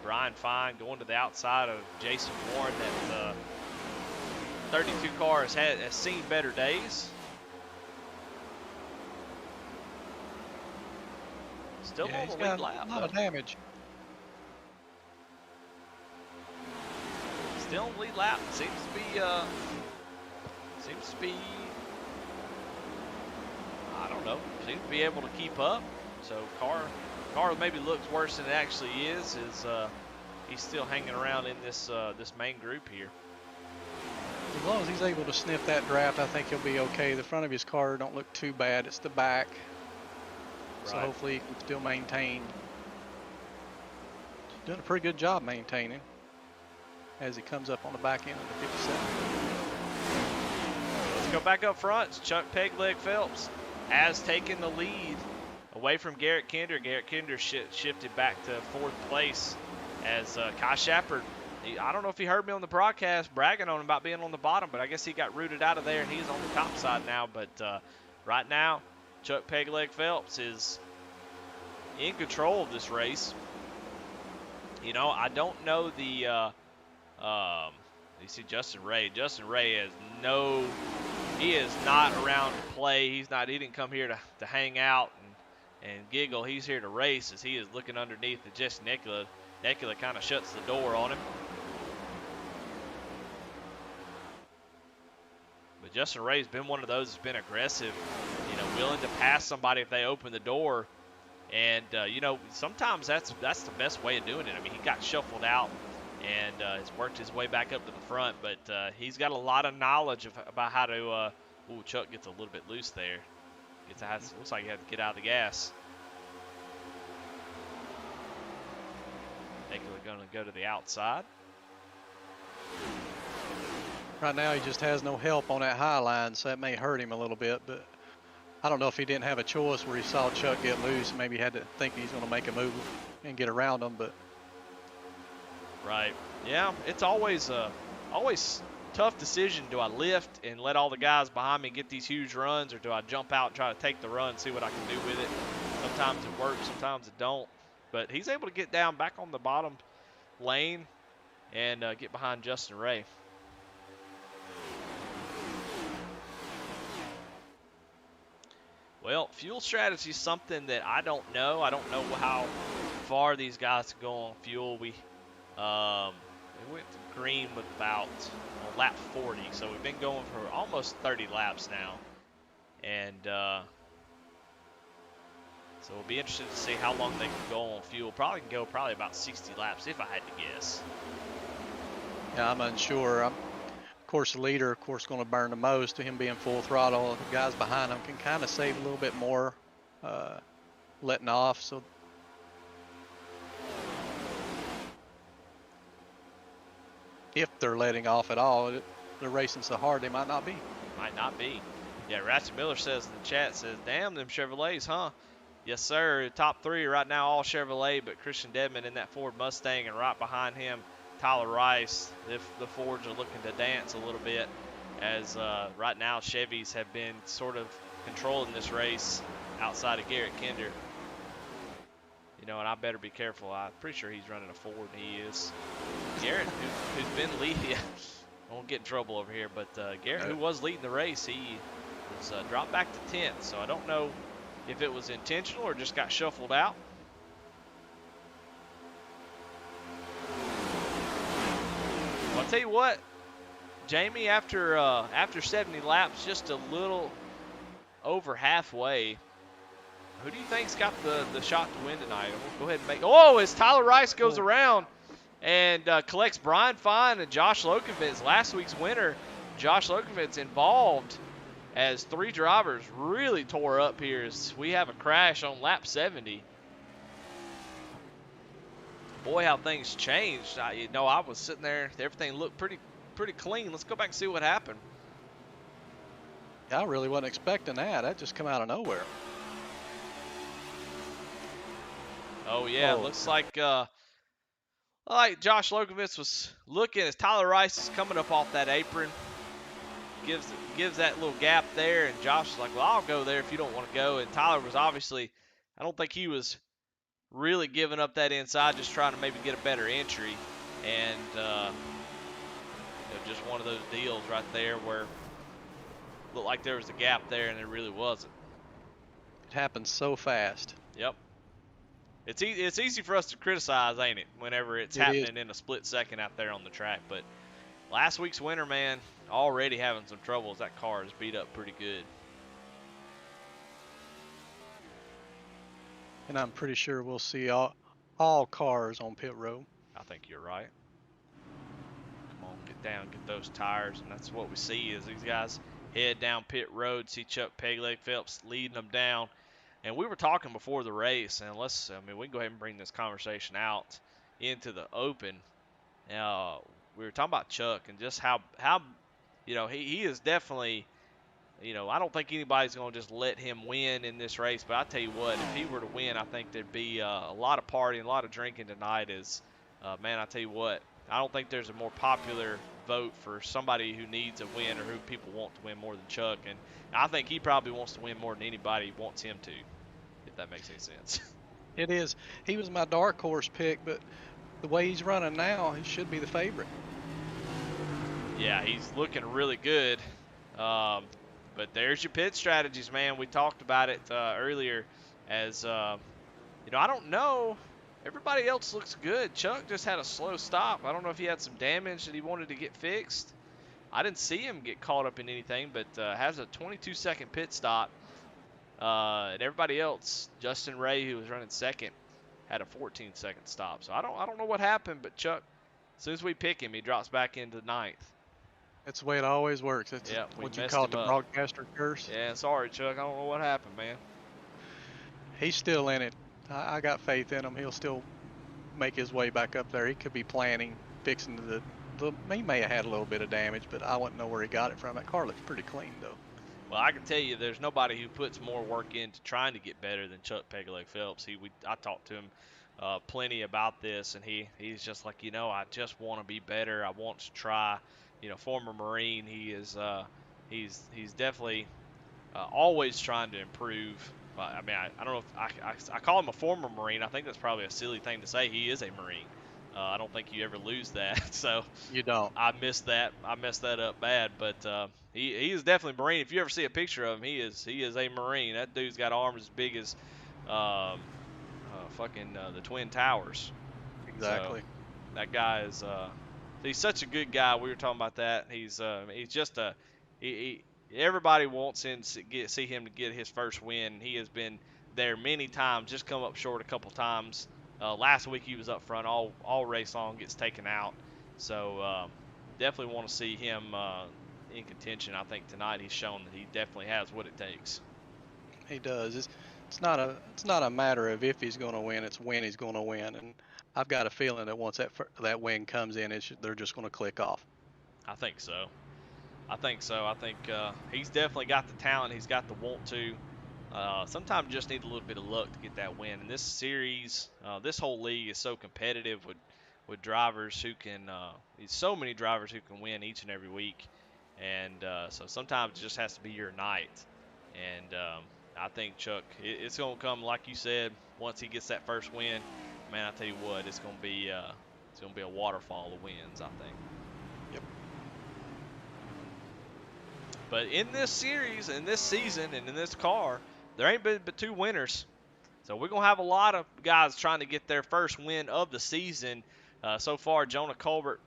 Brian Fine going to the outside of Jason Warren. That 32 car has seen better days. Still Yeah, on he's the lead got lap, a lot though. of damage. Still on the lead lap. Seems to be, I don't know, seems to be able to keep up. So car maybe looks worse than it actually is he's still hanging around in this this main group here. As long as he's able to sniff that draft, I think he'll be okay. The front of his car don't look too bad. It's the back. So Right. hopefully he can still maintain. He's doing a pretty good job maintaining as he comes up on the back end of the 57. Let's go back up front. It's Chuck Pegleg Phelps has taken the lead away from Garrett Kinder. Garrett Kinder shifted back to 4th place as Kai Shepard. I don't know if he heard me on the broadcast bragging on him about being on the bottom, but I guess he got rooted out of there and he's on the top side now. But right now, Chuck Pegleg Phelps is in control of this race. You know, I don't know the you see Justin Ray. Justin Ray he is not around to play. He didn't come here to hang out and giggle. He's here to race as he is looking underneath the Jesse Nicola. Nicola kind of shuts the door on him. But Justin Ray's been one of those that's been aggressive, you know, willing to pass somebody if they open the door. And, you know, sometimes that's the best way of doing it. I mean, he got shuffled out and has worked his way back up to the front, but he's got a lot of knowledge about how to ooh, Chuck gets a little bit loose there. Looks like he had to get out of the gas. Nicola going to go to the outside. Right now he just has no help on that high line, so that may hurt him a little bit, but I don't know if he didn't have a choice where he saw Chuck get loose, maybe he had to think he's going to make a move and get around him, but. Right. Yeah, it's always tough decision. Do I lift and let all the guys behind me get these huge runs, or do I jump out and try to take the run and see what I can do with it? Sometimes it works, sometimes it don't. But he's able to get down back on the bottom lane and get behind Justin Ray. Well, fuel strategy is something that I don't know. I don't know how far these guys go on fuel. We went green with about lap 40, so we've been going for almost 30 laps now. And so we'll be interested to see how long they can go on fuel. Probably can go about 60 laps if I had to guess. Yeah, I'm unsure. Of course, the leader, of course, going to burn the most. Him being full throttle, the guys behind him can kind of save a little bit more, letting off. So if they're letting off at all, they're racing so hard they might not be. Might not be. Yeah, Ratchet Miller says in the chat, says, damn them Chevrolets, huh? Yes, sir. Top 3 right now, all Chevrolet, but Christian Dedman in that Ford Mustang, and right behind him, Tyler Rice. The Fords are looking to dance a little bit, as right now Chevys have been sort of controlling this race outside of Garrett Kinder. You know, and I better be careful. I'm pretty sure he's running a Ford, and he is. Garrett, who's been leading, I won't get in trouble over here, but Garrett, who was leading the race, he was dropped back to 10th, so I don't know if it was intentional or just got shuffled out. Well, I'll tell you what, Jamie, after 70 laps, just a little over halfway, who do you think's got the shot to win tonight? We'll go ahead and make. Oh, as Tyler Rice goes around and collects Brian Fine and Josh Lokovitz, last week's winner. Josh Lokovitz involved as 3 drivers really tore up here as we have a crash on lap 70. Boy, how things changed. I was sitting there. Everything looked pretty clean. Let's go back and see what happened. I really wasn't expecting that. That just come out of nowhere. Oh, yeah. Looks like Josh Lokovitz was looking as Tyler Rice is coming up off that apron. Gives that little gap there, and Josh is like, well, I'll go there if you don't want to go. And Tyler was obviously, I don't think he was really giving up that inside, just trying to maybe get a better entry. And just one of those deals right there where it looked like there was a gap there, and there really wasn't. It happened so fast. Yep. It's easy for us to criticize, ain't it? Whenever it's It is. happening in a split second out there on the track. But last week's winner, man, already having some troubles. That car is beat up pretty good. And I'm pretty sure we'll see all cars on pit road. I think you're right. Come on, get down, get those tires, and that's what we see is these guys head down pit road. See Chuck Pegleg Phelps leading them down. And we were talking before the race, and we can go ahead and bring this conversation out into the open. We were talking about Chuck and just how he is definitely, I don't think anybody's going to just let him win in this race. But I tell you what, if he were to win, I think there'd be a lot of partying, a lot of drinking tonight. Man, I tell you what, I don't think there's a more popular vote for somebody who needs a win or who people want to win more than Chuck. And I think he probably wants to win more than anybody wants him to, if that makes any sense. It is. He was my dark horse pick, but the way he's running now, he should be the favorite. Yeah, he's looking really good. But there's your pit strategies, man. We talked about it earlier. I don't know. Everybody else looks good. Chuck just had a slow stop. I don't know if he had some damage that he wanted to get fixed. I didn't see him get caught up in anything, but has a 22-second pit stop. And everybody else, Justin Ray, who was running second, had a 14-second stop. So I don't know what happened, but Chuck, as soon as we pick him, he drops back into ninth. That's the way it always works. It's what you call it, the broadcaster curse. Yeah, sorry, Chuck. I don't know what happened, man. He's still in it. I got faith in him. He'll still make his way back up there. He could be planning, fixing he may have had a little bit of damage, but I wouldn't know where he got it from. That car looks pretty clean, though. Well, I can tell you there's nobody who puts more work into trying to get better than Chuck Pegleg Phelps. I talked to him plenty about this, and he's just like, I just want to be better. I want to try. Former Marine, he's definitely always trying to improve. I don't know if I call him a former Marine. I think that's probably a silly thing to say. He is a Marine. I don't think you ever lose that. So you don't. I missed that. I messed that up bad. But he is definitely a Marine. If you ever see a picture of him, he is a Marine. That dude's got arms as big as the Twin Towers. Exactly. So that guy is. He's such a good guy. We were talking about that. He's just everybody wants him to see him to get his first win. He has been there many times, just come up short a couple times. Last week he was up front all race long, gets taken out. So definitely want to see him in contention. I think tonight he's shown that he definitely has what it takes. He does. It's not a matter of if he's going to win. It's when he's going to win. And I've got a feeling that once that win comes in, they're just going to click off. I think so. I think he's definitely got the talent. He's got the want to. Sometimes you just need a little bit of luck to get that win. And this series, this whole league is so competitive with drivers who can. So many drivers who can win each and every week, and so sometimes it just has to be your night. And I think Chuck, it's going to come like you said. Once he gets that first win, man, I tell you what, it's going to be a waterfall of wins. I think. Yep. But in this series, in this season, and in this car, there ain't been but two winners. So we're going to have a lot of guys trying to get their first win of the season. So far, Jonah Colbert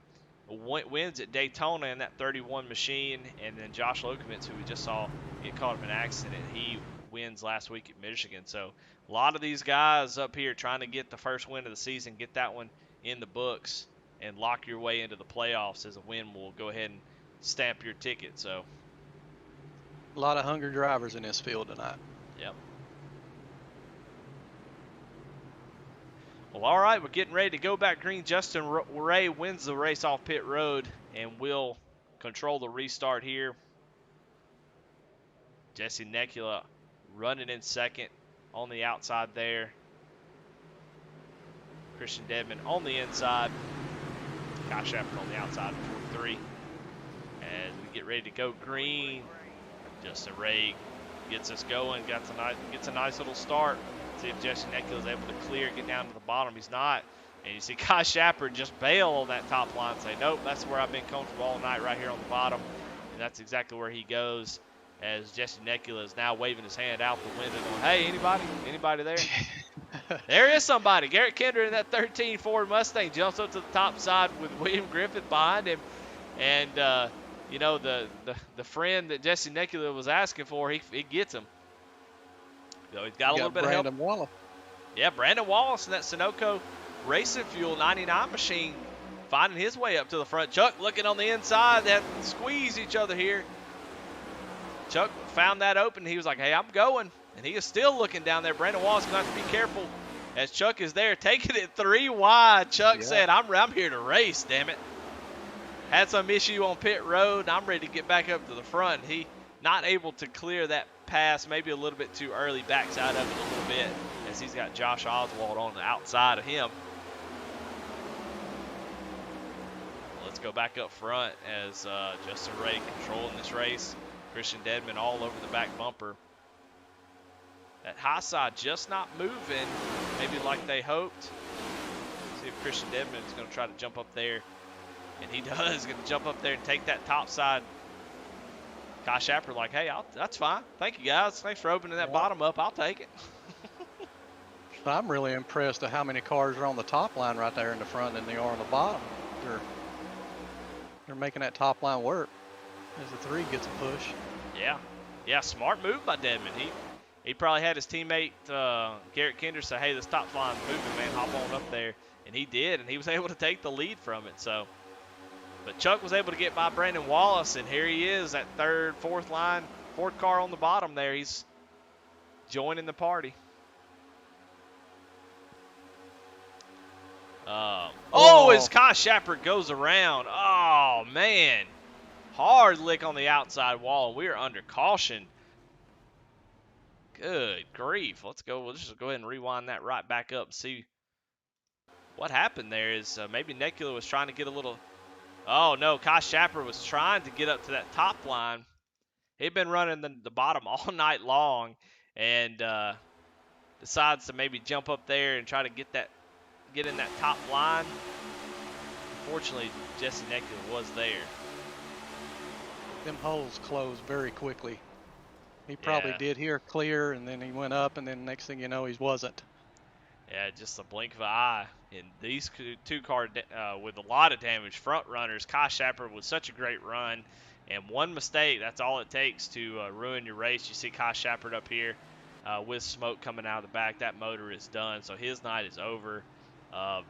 wins at Daytona in that 31 machine, and then Josh Lokovitz, who we just saw get caught up in an accident, he wins last week at Michigan. So a lot of these guys up here trying to get the first win of the season, get that one in the books, and lock your way into the playoffs as a win will go ahead and stamp your ticket. So a lot of hungry drivers in this field tonight. Yep. Well, all right, we're getting ready to go back green. Justin Ray wins the race off pit road, and will control the restart here. Jesse Nekula running in second on the outside there. Christian Dedman on the inside. Kyle Shepard on the outside for 3. As we get ready to go green, Justin Ray gets us going, gets a nice little start. See if Jesse Nekula is able to clear, get down to the bottom. He's not. And you see Kai Shepard just bail on that top line and say, nope, that's where I've been comfortable all night, right here on the bottom. And that's exactly where he goes, as Jesse Nekula is now waving his hand out the window going, hey, anybody there? There is somebody. Garrett Kinder in that 13 Ford Mustang jumps up to the top side with William Griffith behind him. And, you know, the friend that Jesse Necula was asking for, he gets him. So he's got You a little got bit of help. Brandon Wallace. Yeah, Brandon Wallace in that Sunoco Racing Fuel 99 machine finding his way up to the front. Chuck looking on the inside. They have to squeeze each other here. Chuck found that open. He was like, hey, I'm going. And he is still looking down there. Brandon Wallace going to have to be careful as Chuck is there taking it 3 wide. Chuck said, I'm here to race, damn it. Had some issue on pit road. I'm ready to get back up to the front. He not able to clear that pass, maybe a little bit too early, backside of it a little bit as he's got Josh Oswald on the outside of him. Let's go back up front as Justin Ray controlling this race. Christian Dedman all over the back bumper. That high side just not moving, maybe like they hoped. See if Christian Dedman is going to try to jump up there. And he does. He's going to jump up there and take that top side. Kai Shapper like, hey, that's fine. Thank you, guys. Thanks for opening that bottom up. I'll take it. I'm really impressed at how many cars are on the top line right there in the front than they are on the bottom. They're making that top line work as the 3 gets a push. Yeah, smart move by Dedman. He probably had his teammate Garrett Kinder say, hey, this top line's moving, man. Hop on up there. And he did, and he was able to take the lead from it. So, but Chuck was able to get by Brandon Wallace, and here he is, that third, fourth car on the bottom there. He's joining the party. As Kai Shapper goes around. Oh, man. Hard lick on the outside wall. We are under caution. Good grief. Let's just go ahead and rewind that right back up and see what happened there. Is maybe Necula was trying to get a little. Oh, no. Kai Shapper was trying to get up to that top line. He'd been running the bottom all night long and decides to maybe jump up there and try to get in that top line. Unfortunately, Jesse Necula was there. Them holes closed very quickly. He probably did hear clear, and then he went up, and then next thing you know, he wasn't. Yeah, just a blink of an eye. And these 2 cars with a lot of damage, front runners. Kai Shapper with such a great run. And one mistake, that's all it takes to ruin your race. You see Kai Shapper up here with smoke coming out of the back. That motor is done, so his night is over.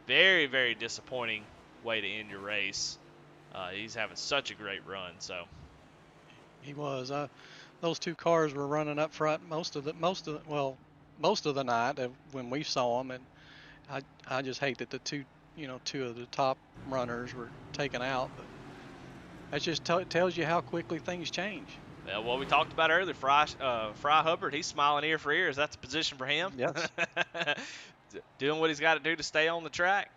Very, very disappointing way to end your race. He's having such a great run. So he was. Those 2 cars were running up front most of the night when we saw them, and I just hate that the two of the top runners were taken out. But that just tells you how quickly things change. Yeah, well, we talked about earlier, Fry Hubbard. He's smiling ear for ear. Is that the position for him? Yes. Doing what he's got to do to stay on the track,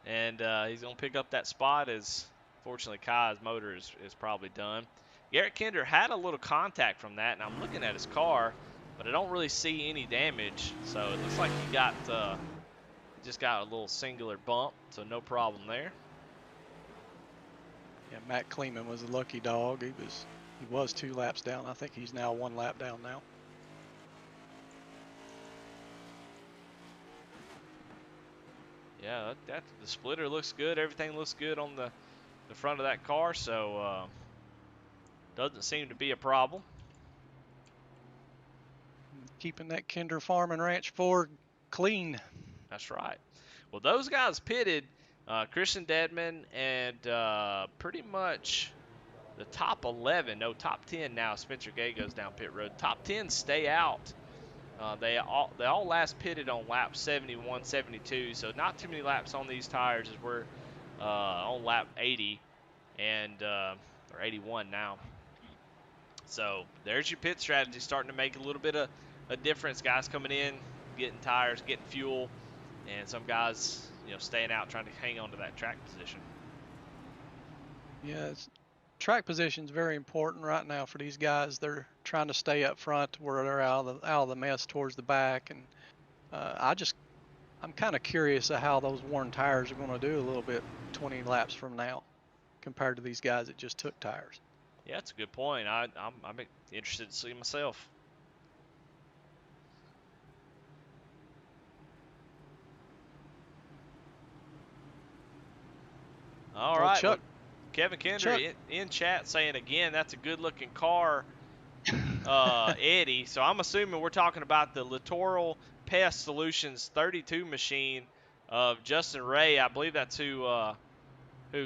and he's going to pick up that spot. As fortunately, Kai's motor is probably done. Garrett Kinder had a little contact from that, and I'm looking at his car, but I don't really see any damage. So it looks like he just got a little singular bump, so no problem there. Yeah, Matt Kleeman was a lucky dog. He was 2 laps down. I think he's now 1 lap down now. Yeah, the splitter looks good. Everything looks good on the front of that car, so doesn't seem to be a problem. Keeping that Kinder Farm and Ranch Ford clean. That's right. Well, those guys pitted, Christian Dedman and pretty much the top 11, no, top 10 now. Spencer Gay goes down pit road. Top 10 stay out. They all last pitted on lap 71, 72, so not too many laps on these tires as we're on lap 80 and or 81 now. So there's your pit strategy starting to make a little bit of a difference. Guys coming in, getting tires, getting fuel, and some guys, staying out trying to hang on to that track position. Yeah, track position is very important right now for these guys. They're trying to stay up front where they're out of the mess towards the back, and I'm kind of curious of how those worn tires are going to do a little bit 20 laps from now compared to these guys that just took tires. Yeah, that's a good point. I'm interested to see myself. right. Chuck, Kevin Kinder Chuck. in chat saying again, that's a good-looking car, Eddie. So I'm assuming we're talking about the Littoral Pest Solutions 32 machine of Justin Ray. I believe that's who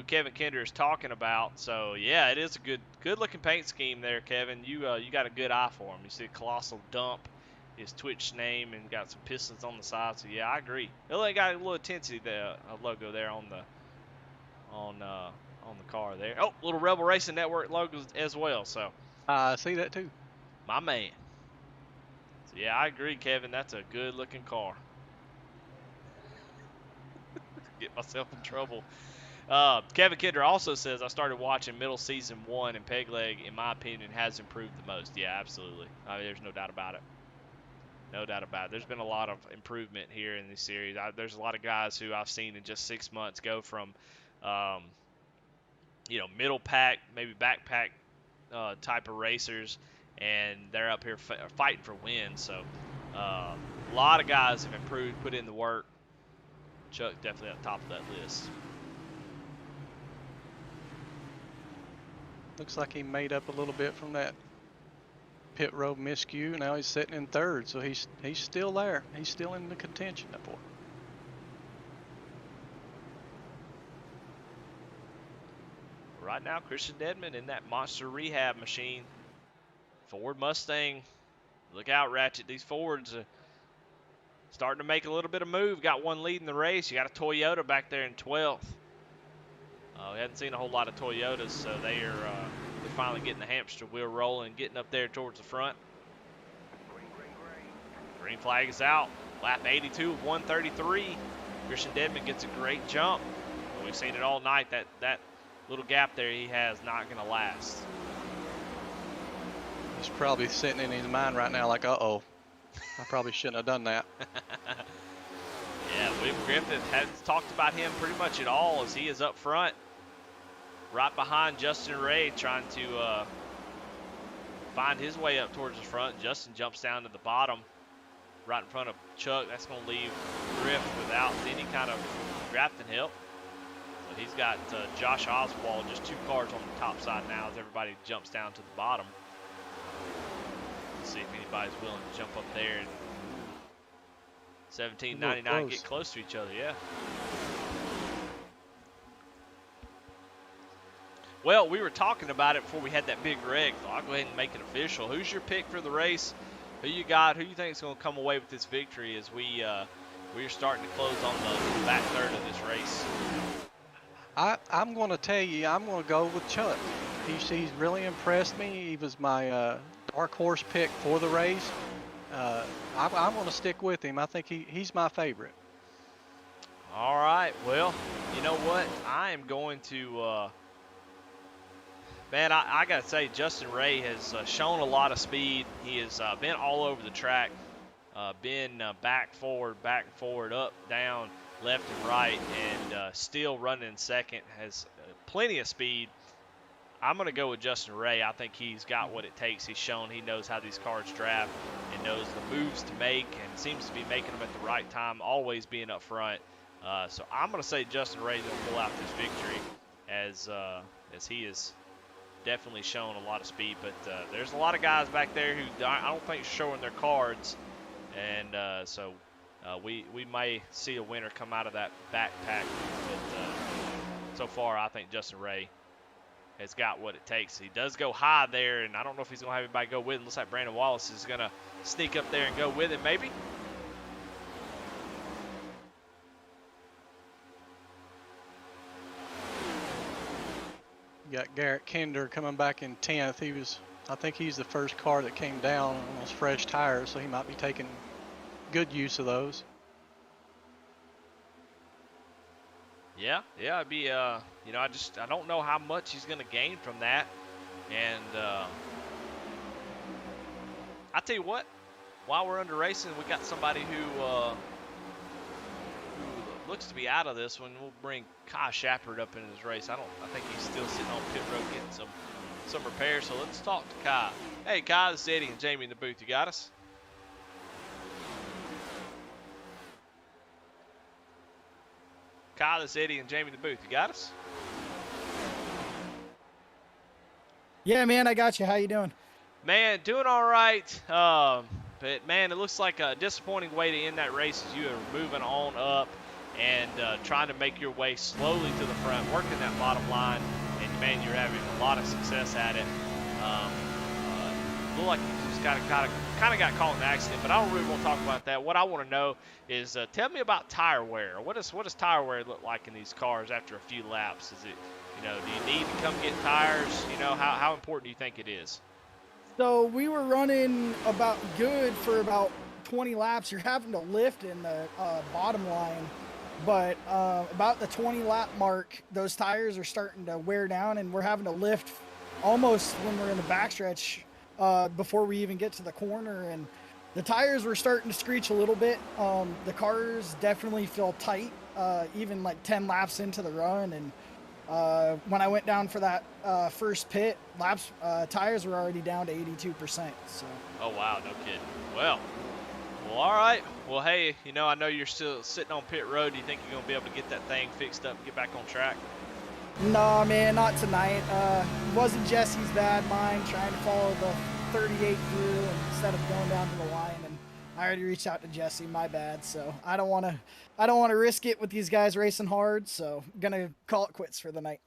Kevin Kinder is talking about. So yeah, it is a good-looking paint scheme there, Kevin. You got a good eye for him. You see a Colossal Dump, his Twitch name, and got some pistons on the side. So yeah, I agree. It got a little intensity there, logo there on the car there. Oh, little Rebel Racing Network logo as well. So I see that too. my man. So yeah, I agree, Kevin. That's a good-looking car. Get myself in trouble. Kevin Kidder also says, I started watching middle season 1, and Peg Leg, in my opinion, has improved the most. Yeah, absolutely. I mean, there's no doubt about it. No doubt about it. There's been a lot of improvement here in this series. There's a lot of guys who I've seen in just 6 months go from, middle pack, maybe backpack type of racers, and they're up here fighting for wins. So a lot of guys have improved, put in the work. Chuck definitely at the top of that list. Looks like he made up a little bit from that pit road miscue. Now he's sitting in third, so he's still there. He's still in the contention for it. Right now, Christian Dedman in that monster rehab machine. Ford Mustang. Look out, Ratchet. These Fords are starting to make a little bit of move. Got one leading the race. You got a Toyota back there in 12th. We hadn't seen a whole lot of Toyotas, so they're finally getting the hamster wheel rolling, getting up there towards the front. Green flag is out. Lap 82 of 133. Christian Dedman gets a great jump. We've seen it all night. That little gap there he has not going to last. He's probably sitting in his mind right now like, uh-oh, I probably shouldn't have done that. Yeah, William Griffith has talked about him pretty much at all as he is up front, right behind Justin Ray, trying to find his way up towards the front. Justin jumps down to the bottom, right in front of Chuck. That's going to leave Griff without any kind of drafting help. So he's got Josh Oswald, just 2 cars on the top side now as everybody jumps down to the bottom. Let's see if anybody's willing to jump up there and 1799 get close to each other, yeah. Well, we were talking about it before we had that big wreck, so I'll go ahead and make it official. Who's your pick for the race? Who you got? Who you think is going to come away with this victory as we're starting to close on the back third of this race? I'm going to tell you, I'm going to go with Chuck. He's really impressed me. He was my dark horse pick for the race. I'm going to stick with him. I think he's my favorite. All right. Well, you know what? I am going to man, I got to say, Justin Ray has shown a lot of speed. He has been all over the track, been back, forward, up, down, left, and right, and still running in second. Has plenty of speed. I'm going to go with Justin Ray. I think he's got what it takes. He's shown he knows how these cars draft and knows the moves to make and seems to be making them at the right time, always being up front. So I'm going to say Justin Ray will pull out this victory as he is definitely shown a lot of speed. But there's a lot of guys back there who I don't think are showing their cards. And so we may see a winner come out of that backpack. But so far, I think Justin Ray has got what it takes. He does go high there, and I don't know if he's going to have anybody go with him. Looks like Brandon Wallace is going to sneak up there and go with him, maybe. You got Garrett Kinder coming back in 10th. I think he's the first car that came down on those fresh tires, so he might be taking good use of those. Yeah, it'd be, I don't know how much he's going to gain from that. And I tell you what, while we're under racing, we got somebody who looks to be out of this one. We'll bring Kai Shepard up into this race. I think he's still sitting on pit road getting some repairs. So let's talk to Kai. Hey, Kai, this is Eddie and Jamie in the booth. You got us? Kai, this is Eddie and Jamie in the booth. You got us? Yeah, man, I got you. How you doing? Man, doing all right. But man, it looks like a disappointing way to end that race as you are moving on up and trying to make your way slowly to the front, working that bottom line, and man, you're having a lot of success at it. Look like you just kind of got caught in an accident, but I don't really want to talk about that. What I want to know is tell me about tire wear. What does tire wear look like in these cars after a few laps? Is it, do you need to come get tires? How important do you think it is? So we were running about good for about 20 laps. You're having to lift in the bottom line, but about the 20 lap mark, those tires are starting to wear down, and we're having to lift almost when we're in the backstretch before we even get to the corner. And the tires were starting to screech a little bit. The cars definitely feel tight, even like 10 laps into the run, and when I went down for that first pit, tires were already down to 82%. So Oh wow, no kidding. Well, all right. Well, hey, I know you're still sitting on pit road. Do you think you're gonna be able to get that thing fixed up and get back on track? nah, man, not tonight. Wasn't Jesse's bad, mine trying to follow the 38 through instead of going down to the line. And I already reached out to Jesse. My bad. So I don't want to risk it with these guys racing hard. So gonna call it quits for the night.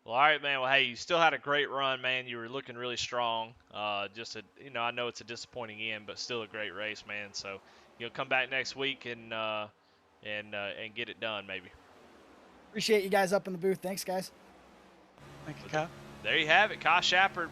Well, all right, man. Well, hey, you still had a great run, man. You were looking really strong. I know it's a disappointing end, but still a great race, man. So you'll come back next week and get it done, maybe. Appreciate you guys up in the booth. Thanks, guys. Thank you, But Kyle. there you have it, Kyle Shepard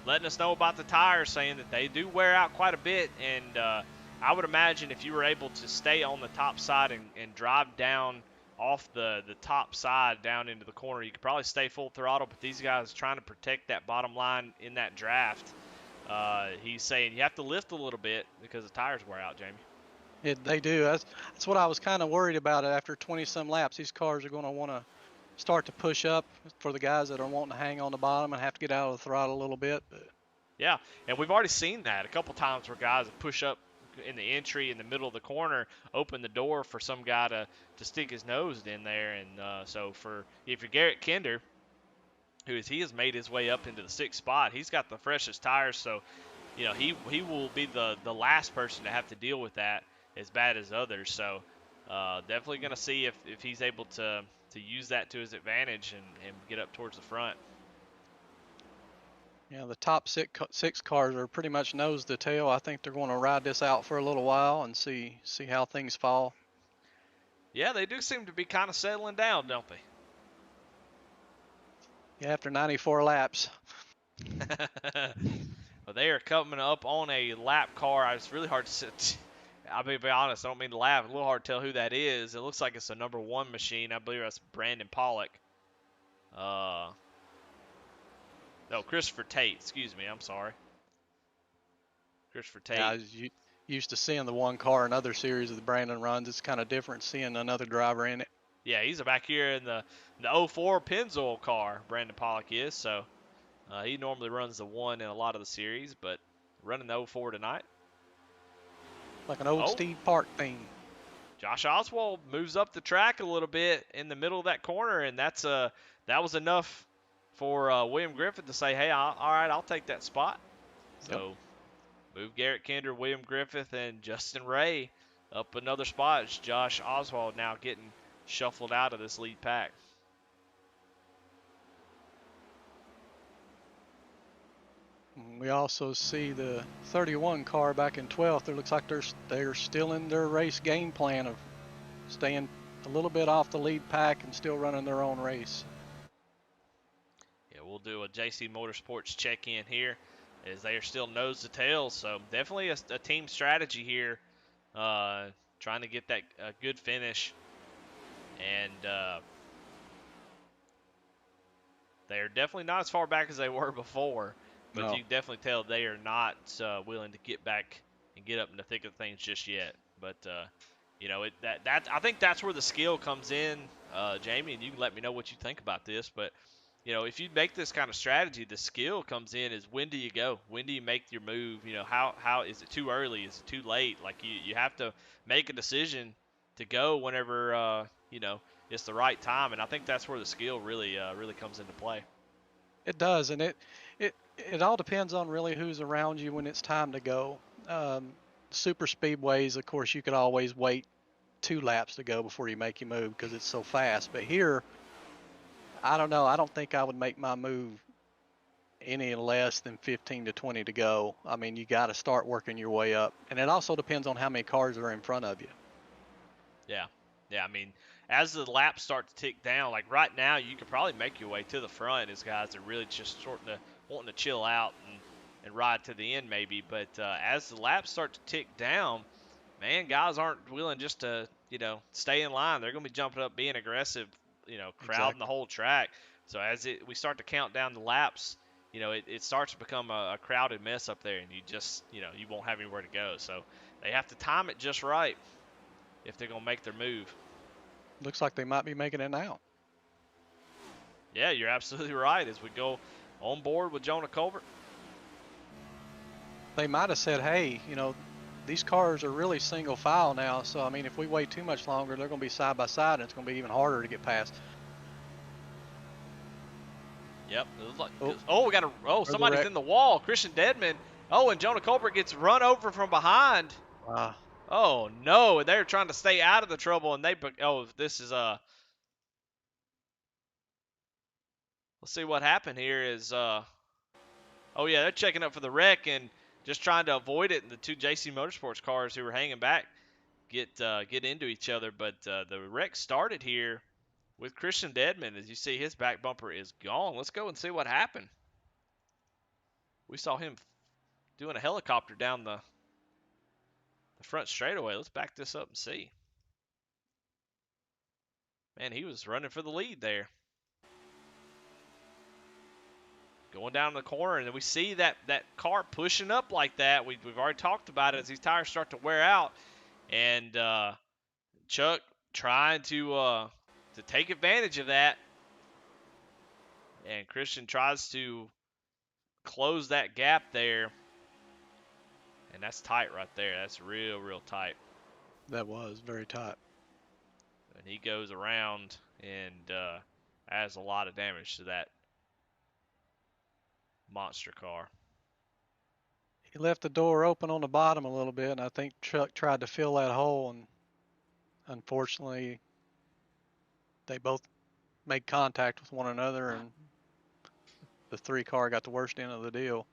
letting us know about the tires, saying that they do wear out quite a bit. And I would imagine if you were able to stay on the top side and drive down off the top side down into the corner, you could probably stay full throttle. But these guys trying to protect that bottom line in that draft. He's saying you have to lift a little bit because the tires wear out, Jamie. They do. That's what I was kind of worried about. After 20 some laps, these cars are going to want to start to push up for the guys that are wanting to hang on the bottom and have to get out of the throttle a little bit. But Yeah, and we've already seen that a couple times where guys have push up in the entry in the middle of the corner, open the door for some guy to stick his nose in there, and so for if you're Garrett Kinder, he has made his way up into the sixth spot, he's got the freshest tires, so he will be the last person to have to deal with that as bad as others. So definitely going to see if he's able to use that to his advantage and get up towards the front. yeah, the top six cars are pretty much nose to tail. I think they're going to ride this out for a little while and see how things fall. Yeah, they do seem to be kind of settling down, don't they? Yeah, after 94 laps. But they are coming up on a lap car. It's really hard to sit. I'll be honest, I don't mean to laugh. It's a little hard to tell who that is. It looks like it's a number one machine. I believe that's Brandon Pollock. Uh, no, Christopher Tate. Excuse me. I'm sorry. Christopher Yeah, I Tate. was used to seeing the one car in other series of the Brandon runs. It's kind of different seeing another driver in it. Yeah, he's back here in the '04 Pennzoil car. Brandon Pollock is. So he normally runs the one in a lot of the series, but running the '04 tonight. Like an old Oh, Steve Park theme. Josh Oswald moves up the track a little bit in the middle of that corner, and that was enough for William Griffith to say, "Hey, all right, I'll take that spot." Yep. So move Garrett Kinder, William Griffith, and Justin Ray up another spot. It's Josh Oswald now getting shuffled out of this lead pack. We also see the 31 car back in 12th. It looks like they're still in their race game plan of staying a little bit off the lead pack and still running their own race. Yeah, we'll do a JC Motorsports check-in here as they are still nose to tail. So definitely a team strategy here, trying to get that good finish. And they're definitely not as far back as they were before, but No. you can definitely tell they are not willing to get back and get up in the thick of things just yet. But I think that's where the skill comes in, Jamie, and you can let me know what you think about this. But if you make this kind of strategy, the skill comes in is when do you go? When do you make your move? How is it too early? Is it too late? Like you have to make a decision to go whenever it's the right time, and I think that's where the skill really comes into play. It does, and It all depends on really who's around you when it's time to go. Super speedways, of course, you could always wait 2 laps to go before you make your move because it's so fast. But here, I don't know. I don't think I would make my move any less than 15 to 20 to go. I mean, you got to start working your way up. And it also depends on how many cars are in front of you. Yeah. Yeah, I mean, as the laps start to tick down, like right now, you could probably make your way to the front as guys are really just wanting to chill out and ride to the end maybe. But as the laps start to tick down, man, guys aren't willing just to, stay in line. They're going to be jumping up, being aggressive, crowding the Exactly. whole track. So as we start to count down the laps, it starts to become a crowded mess up there, and you just, you won't have anywhere to go. So they have to time it just right if they're going to make their move. Looks like they might be making it now. Yeah, you're absolutely right. As we go on board with Jonah Colbert. They might have said, hey, these cars are really single file now. So, I mean, if we wait too much longer, they're going to be side by side and it's going to be even harder to get past. Yep. Somebody's in the wall. Christian Deadman. Oh, and Jonah Colbert gets run over from behind. Oh, no. They're trying to stay out of the trouble, and this is let's see what happened here is they're checking up for the wreck and just trying to avoid it, and the two JC Motorsports cars who were hanging back get into each other, but the wreck started here with Christian Deadman. As you see, his back bumper is gone. Let's go and see what happened. We saw him doing a helicopter down the front straightaway. Let's back this up and see. Man, he was running for the lead there. Going down the corner, and then we see that car pushing up like that. We've already talked about it as these tires start to wear out. And Chuck trying to take advantage of that. And Christian tries to close that gap there. And that's tight right there. That's real, real tight. That was very tight. And he goes around and adds a lot of damage to that monster car. He left the door open on the bottom a little bit, and I think Chuck tried to fill that hole, and unfortunately, they both made contact with one another, and the 3 car got the worst end of the deal.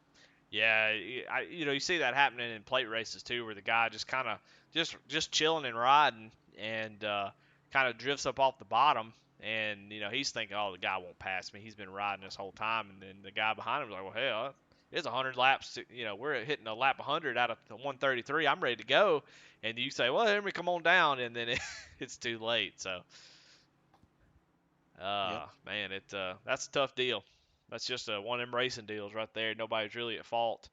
Yeah, you see that happening in plate races too, where the guy just kind of just chilling and riding, and kind of drifts up off the bottom, and he's thinking, oh, the guy won't pass me. He's been riding this whole time, and then the guy behind him is like, well, hell, it's 100 laps. We're hitting a lap 100 out of the 133. I'm ready to go, and you say, well, Henry, come on down, and then it's too late. So, Yep. man, that's a tough deal. That's just one of them racing deals right there. Nobody's really at fault.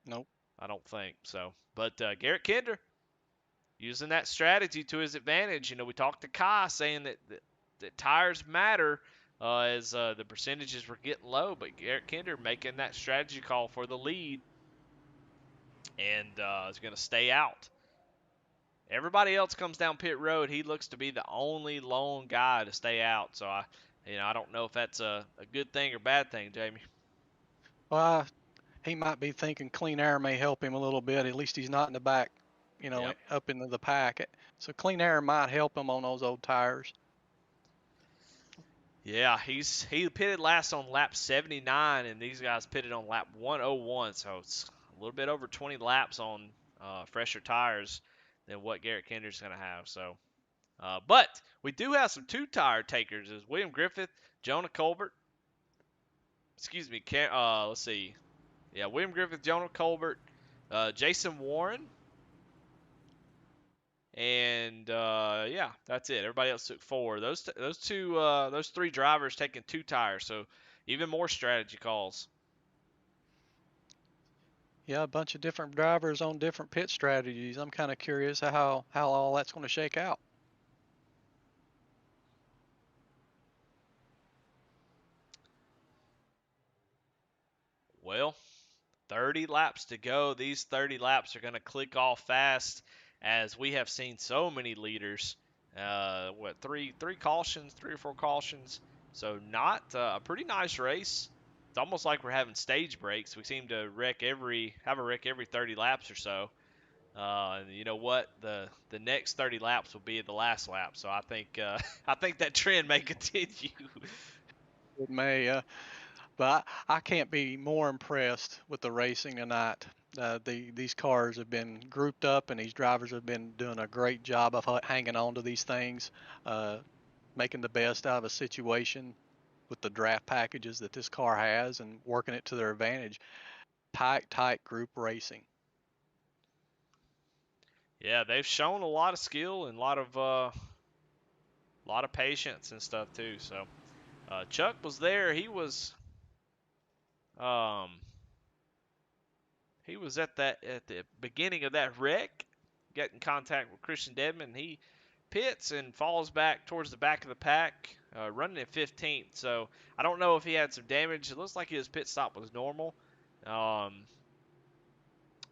Nope. I don't think so. But Garrett Kinder using that strategy to his advantage. We talked to Kai saying that tires matter as the percentages were getting low, but Garrett Kinder making that strategy call for the lead and is going to stay out. Everybody else comes down pit road. He looks to be the only lone guy to stay out. So I don't know if that's a good thing or bad thing, Jamie. Well, he might be thinking clean air may help him a little bit. At least he's not in the back, Yep. up into the pack. So clean air might help him on those old tires. Yeah, he pitted last on lap 79, and these guys pitted on lap 101. So it's a little bit over 20 laps on fresher tires than what Garrett Kinder's going to have. So, but we do have some 2-tire takers. Is William Griffith, Jonah Colbert. Excuse me. Let's see. Yeah, William Griffith, Jonah Colbert, Jason Warren. And that's it. Everybody else took 4. Those 3 drivers taking 2 tires, so even more strategy calls. Yeah, a bunch of different drivers on different pit strategies. I'm kind of curious how all that's going to shake out. Well, 30 laps to go. These 30 laps are going to click off fast, as we have seen so many leaders. Three cautions, 3 or 4 cautions. So not a pretty nice race. it's almost like we're having stage breaks. We seem to have a wreck every 30 laps or so. And you know what? The next 30 laps will be the last lap. So I think I think that trend may continue. It may, but I can't be more impressed with the racing tonight. These cars have been grouped up, and these drivers have been doing a great job of hanging on to these things, uh, making the best out of a situation with the draft packages that this car has, and working it to their advantage. Tight group racing. Yeah, they've shown a lot of skill and a lot of patience and stuff too. So Chuck was there. Um, he was at the beginning of that wreck, getting in contact with Christian Dedman. He pits and falls back towards the back of the pack, running at 15th. So I don't know if he had some damage. It looks like his pit stop was normal. I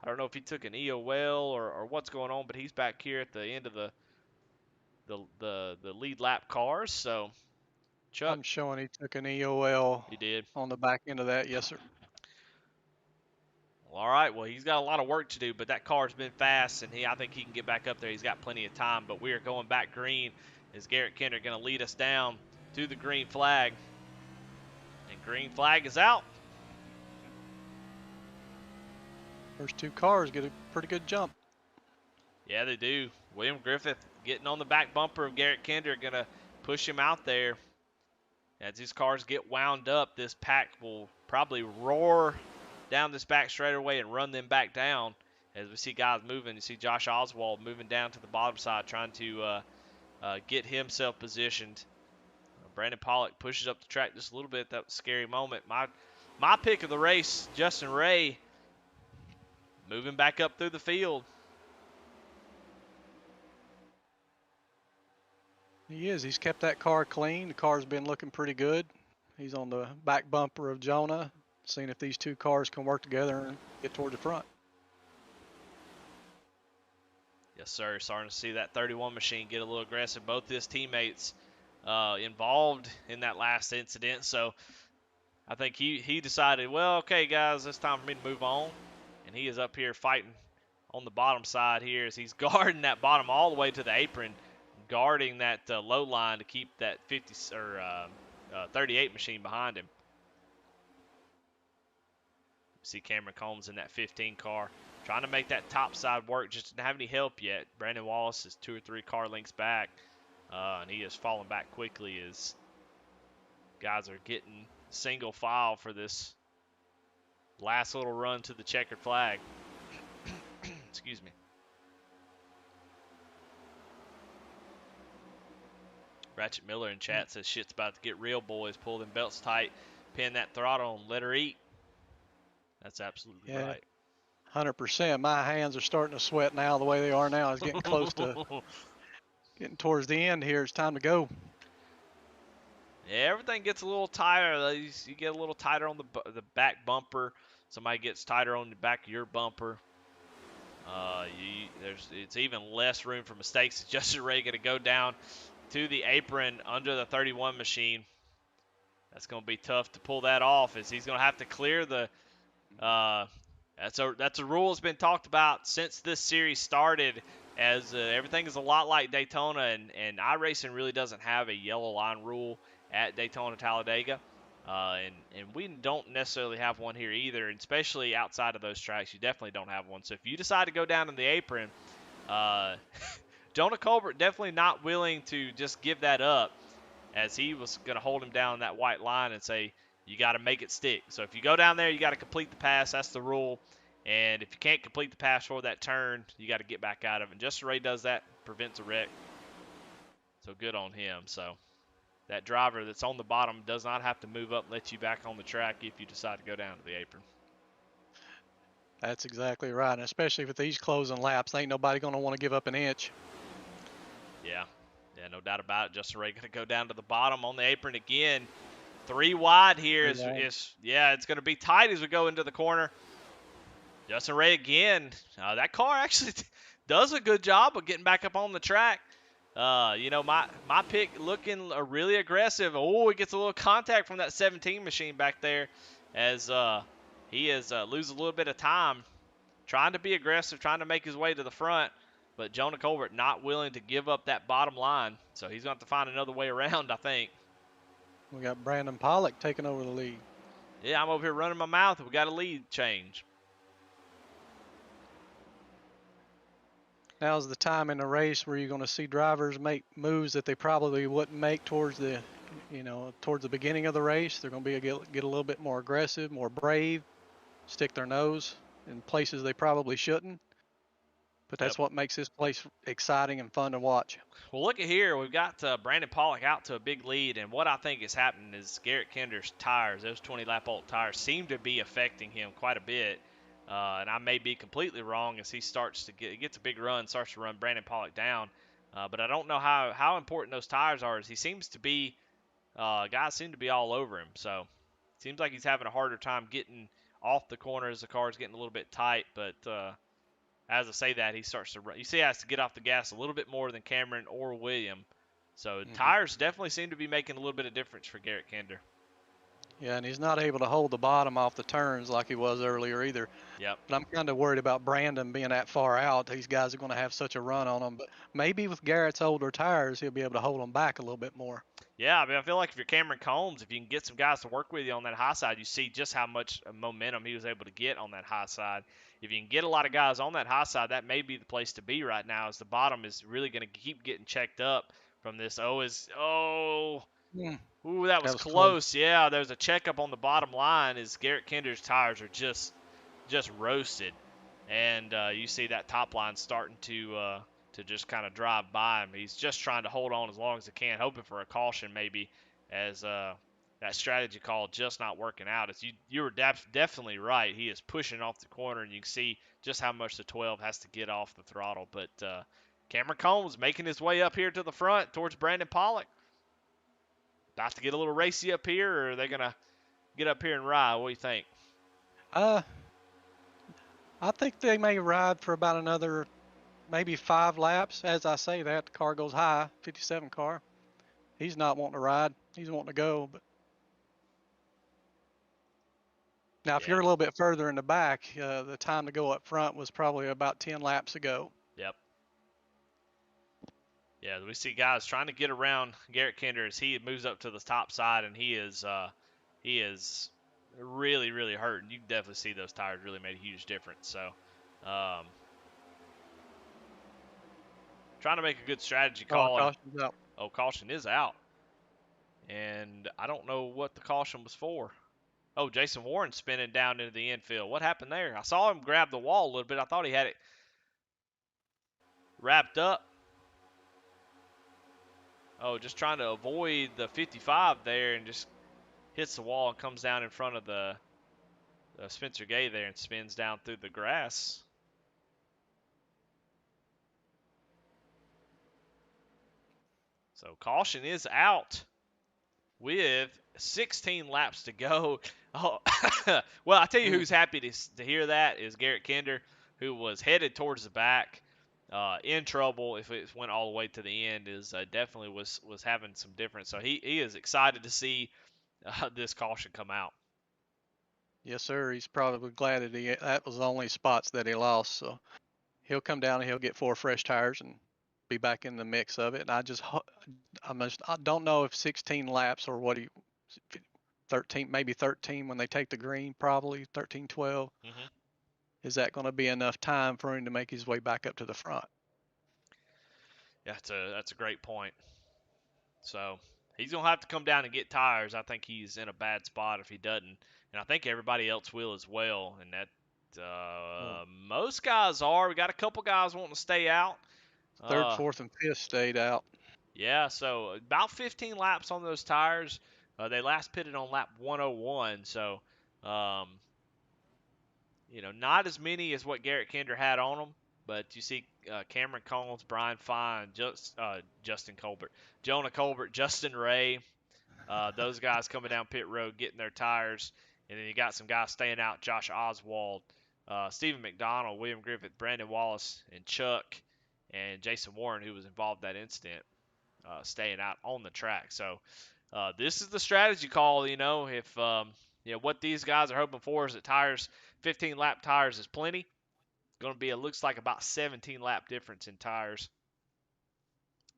don't know if he took an EOL or what's going on, but he's back here at the end of the lead lap cars. So Chuck, I'm showing he took an EOL he did. on the back end of that. Yes, sir. Well, all right. Well, he's got a lot of work to do, but that car's been fast, and I think he can get back up there. He's got plenty of time. But we are going back green. Is Garrett Kinder going to lead us down to the green flag? And green flag is out. First two cars get a pretty good jump. Yeah, they do. William Griffith getting on the back bumper of Garrett Kinder, going to push him out there. As these cars get wound up, this pack will probably roar down this back straightaway and run them back down. As we see guys moving, you see Josh Oswald moving down to the bottom side, trying to get himself positioned. Brandon Pollock pushes up the track just a little bit. That was a scary moment. My pick of the race, Justin Ray, moving back up through the field. He is. He's kept that car clean. The car's been looking pretty good. He's on the back bumper of Jonah, seeing if these two cars can work together and get toward the front. Yes, sir. Starting to see that 31 machine get a little aggressive. Both his teammates involved in that last incident. So I think he decided, well, okay, guys, it's time for me to move on. And he is up here fighting on the bottom side here as he's guarding that bottom all the way to the apron, guarding that low line to keep that 50 or 38 machine behind him. See Cameron Combs in that 15 car trying to make that top side work. Just didn't have any help yet. Brandon Wallace is 2 or 3 car lengths back, and he is falling back quickly as guys are getting single file for this last little run to the checkered flag. Excuse me. Ratchet Miller in chat says shit's about to get real, boys. Pull them belts tight, pin that throttle, and let her eat. That's absolutely right. 100%. My hands are starting to sweat now the way they are now. It's getting close to getting towards the end here. It's time to go. Yeah, everything gets a little tighter. You get a little tighter on the back bumper. Somebody gets tighter on the back of your bumper. It's even less room for mistakes. Justin Ray going to go down to the apron under the 31 machine. That's going to be tough to pull that off, as he's going to have to clear the. That's a rule that's been talked about since this series started, as everything is a lot like Daytona, and iRacing really doesn't have a yellow line rule at Daytona Talladega, and we don't necessarily have one here either, and especially outside of those tracks, you definitely don't have one. So if you decide to go down in the apron, Jonah Colbert definitely not willing to just give that up, as he was going to hold him down that white line and say, you got to make it stick. So if you go down there, you got to complete the pass. That's the rule. And if you can't complete the pass for that turn, you got to get back out of it. And Justin Ray does that, prevents a wreck. So good on him. So that driver that's on the bottom does not have to move up and let you back on the track if you decide to go down to the apron. That's exactly right. And especially with these closing laps, ain't nobody going to want to give up an inch. Yeah, no doubt about it. Justin Ray going to go down to the bottom on the apron again. 3 wide here is it's going to be tight as we go into the corner. Justin Ray again. That car actually does a good job of getting back up on the track. My pick looking really aggressive. Oh, he gets a little contact from that 17 machine back there. as he is losing a little bit of time trying to be aggressive, trying to make his way to the front, but Jonah Colbert not willing to give up that bottom line. So he's going to have to find another way around, I think. We got Brandon Pollock taking over the lead. Yeah, I'm over here running my mouth. We got a lead change. Now's the time in the race where you're going to see drivers make moves that they probably wouldn't make towards the, towards the beginning of the race. They're going to get a little bit more aggressive, more brave, stick their nose in places they probably shouldn't. But that's what makes this place exciting and fun to watch. Well, look at here. We've got Brandon Pollock out to a big lead, and what I think is happening is Garrett Kinder's tires, those 20-lap old tires, seem to be affecting him quite a bit. And I may be completely wrong as he gets a big run, starts to run Brandon Pollock down. But I don't know how important those tires are. As he seems to be, guys seem to be all over him. So it seems like he's having a harder time getting off the corner as the car's getting a little bit tight. But as I say that, he starts to run. You see, he has to get off the gas a little bit more than Cameron or William. So tires definitely seem to be making a little bit of difference for Garrett Kinder. Yeah, and he's not able to hold the bottom off the turns like he was earlier either. Yep. But I'm kind of worried about Brandon being that far out. These guys are going to have such a run on him. But maybe with Garrett's older tires, he'll be able to hold them back a little bit more. Yeah, I mean, I feel like if you're Cameron Combs, if you can get some guys to work with you on that high side, you see just how much momentum he was able to get on that high side. If you can get a lot of guys on that high side, that may be the place to be right now, as the bottom is really going to keep getting checked up from this. Ooh, that was close. Yeah, there's a checkup on the bottom line as Garrett Kinder's tires are just roasted, and you see that top line starting to just kind of drive by him. He's just trying to hold on as long as he can, hoping for a caution maybe, as that strategy call just not working out. As you were definitely right. He is pushing off the corner, and you can see just how much the 12 has to get off the throttle. But Cameron Combs making his way up here to the front towards Brandon Pollock. About to get a little racy up here, or are they going to get up here and ride? What do you think? I think they may ride for about another maybe 5 laps. As I say that, the car goes high, 57 car. He's not wanting to ride. He's wanting to go. But now, if you're a little bit further in the back, the time to go up front was probably about 10 laps ago. Yep. Yeah, we see guys trying to get around Garrett Kinder as he moves up to the top side, and he is really, really hurting. You can definitely see those tires really made a huge difference. So, trying to make a good strategy call. Caution's out. Oh, caution is out. And I don't know what the caution was for. Oh, Jason Warren spinning down into the infield. What happened there? I saw him grab the wall a little bit. I thought he had it wrapped up. Oh, just trying to avoid the 55 there and just hits the wall and comes down in front of the Spencer Gay there and spins down through the grass. So caution is out with 16 laps to go. Oh, well, I tell you who's happy to hear that is Garrett Kinder, who was headed towards the back, in trouble if it went all the way to the end. Is definitely was having some difference. So he is excited to see this caution come out. Yes, sir. He's probably glad that was the only spots that he lost. So he'll come down and he'll get 4 fresh tires and be back in the mix of it. And I don't know if 16 laps or 13, maybe 13 when they take the green, probably 13, 12. Mm-hmm. Is that going to be enough time for him to make his way back up to the front? Yeah, that's a great point. So he's going to have to come down and get tires. I think he's in a bad spot if he doesn't. And I think everybody else will as well. And that most guys are. We got a couple guys wanting to stay out. 3rd, 4th, and 5th stayed out. Yeah, so about 15 laps on those tires. They last pitted on lap 101. So, not as many as what Garrett Kinder had on them. But you see Cameron Combs, Brian Fine, Justin Colbert, Jonah Colbert, Justin Ray, those guys coming down pit road getting their tires. And then you got some guys staying out, Josh Oswald, Stephen McDonald, William Griffith, Brandon Wallace, and Chuck, and Jason Warren, who was involved in that incident, staying out on the track. So this is the strategy call, if what these guys are hoping for is that 15 lap tires is plenty. Going to be, it looks like about 17 lap difference in tires.